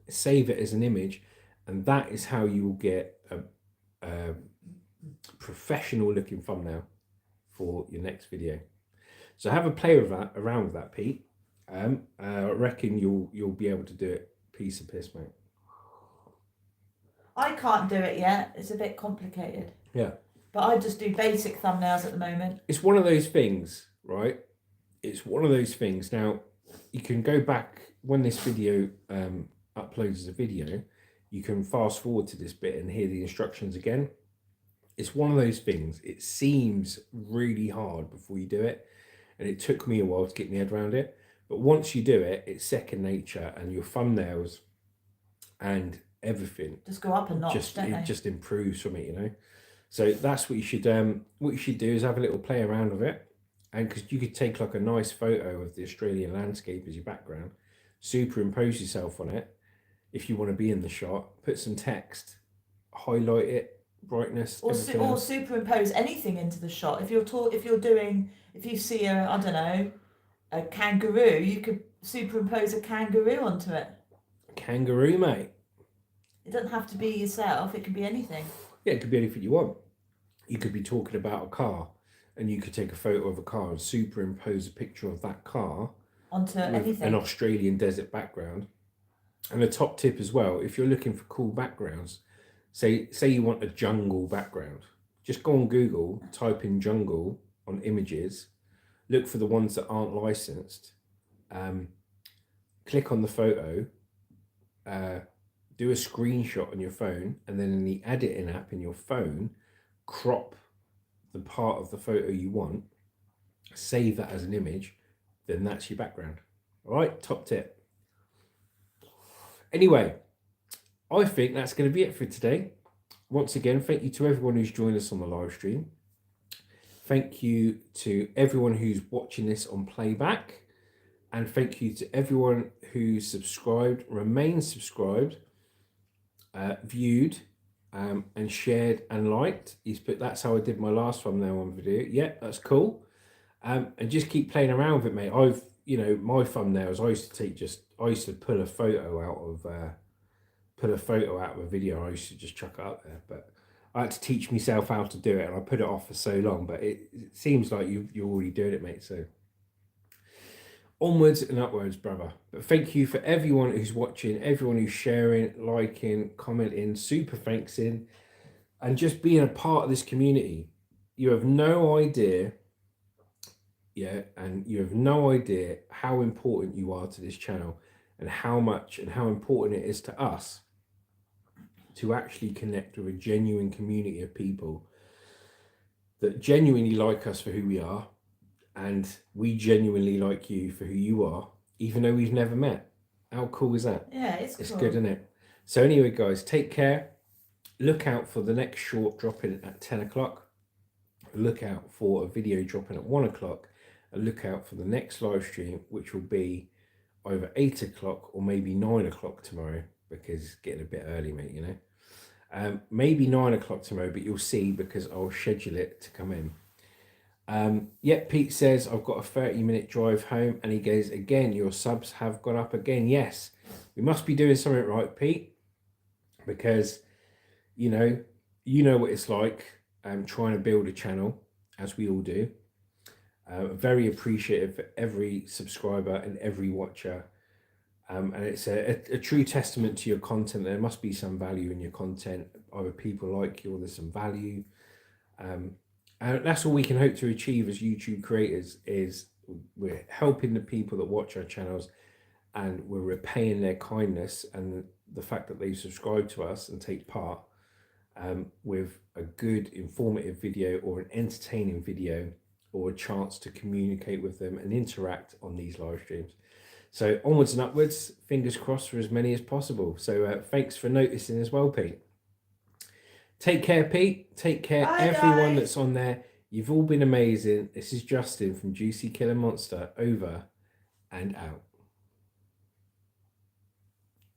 Save it as an image, and that is how you will get a professional looking thumbnail for your next video. So have a play with that, around with that, Pete. I reckon you'll be able to do it. Piece of piss, mate. I can't do it yet. It's a bit complicated. Yeah. But I just do basic thumbnails at the moment. It's one of those things, right? It's one of those things. Now, you can go back when this video uploads as a video, you can fast forward to this bit and hear the instructions again. It's one of those things. It seems really hard before you do it, and it took me a while to get my head around it. But once you do it, it's second nature, and your thumbnails and everything just go up a notch, just improves from it, you know. So that's what you should do is have a little play around with it, and because you could take like a nice photo of the Australian landscape as your background, superimpose yourself on it if you want to be in the shot, put some text, highlight it, brightness, or superimpose anything into the shot. If you see a kangaroo, you could superimpose a kangaroo onto it. Kangaroo, mate. It doesn't have to be yourself, it can be anything. Yeah, it could be anything you want. You could be talking about a car, and you could take a photo of a car and superimpose a picture of that car onto anything. An Australian desert background. And a top tip as well, if you're looking for cool backgrounds, say you want a jungle background, just go on Google, type in jungle on images, look for the ones that aren't licensed, click on the photo, do a screenshot on your phone, and then in the editing app in your phone, crop the part of the photo you want, save that as an image, then that's your background. All right, top tip. Anyway, I think that's going to be it for today. Once again, thank you to everyone who's joined us on the live stream. Thank you to everyone who's watching this on playback. And thank you to everyone who subscribed, remained subscribed, viewed, and shared and liked. That's how I did my last thumbnail on video. Yeah, that's cool. And just keep playing around with it, mate. My thumbnails, I used to pull a photo out of a video. I used to just chuck it up there, but I had to teach myself how to do it, and I put it off for so long. But it seems like you're already doing it, mate. So onwards and upwards, brother. But thank you for everyone who's watching, everyone who's sharing, liking, commenting, super thanks in, and just being a part of this community. You have no idea. Yeah, and you have no idea how important you are to this channel, and how important it is to us to actually connect with a genuine community of people that genuinely like us for who we are, and we genuinely like you for who you are, even though we've never met. How cool is that? Yeah, it's cool. Good, isn't it? So anyway, guys, take care. Look out for the next short dropping at 10 o'clock. Look out for a video dropping at 1 o'clock. And look out for the next live stream, which will be either 8 o'clock or maybe 9 o'clock tomorrow, because it's getting a bit early, mate, you know. Maybe 9 o'clock tomorrow, but you'll see, because I'll schedule it to come in. Pete says, I've got a 30-minute drive home, and he goes, again, your subs have gone up again. Yes, we must be doing something right, Pete, because, you know what it's like trying to build a channel. as we all do. Very appreciative for every subscriber and every watcher. And it's a true testament to your content. There must be some value in your content. Either people like you or there's some value. And that's all we can hope to achieve as YouTube creators, is we're helping the people that watch our channels, and we're repaying their kindness and the fact that they subscribe to us and take part with a good informative video or an entertaining video, or a chance to communicate with them and interact on these live streams. So onwards and upwards, fingers crossed for as many as possible. So thanks for noticing as well, Pete. Take care, Pete. Take care, Bye, everyone guys. that's on there. You've all been amazing. This is Justin from Juicy Killer Monster, over and out.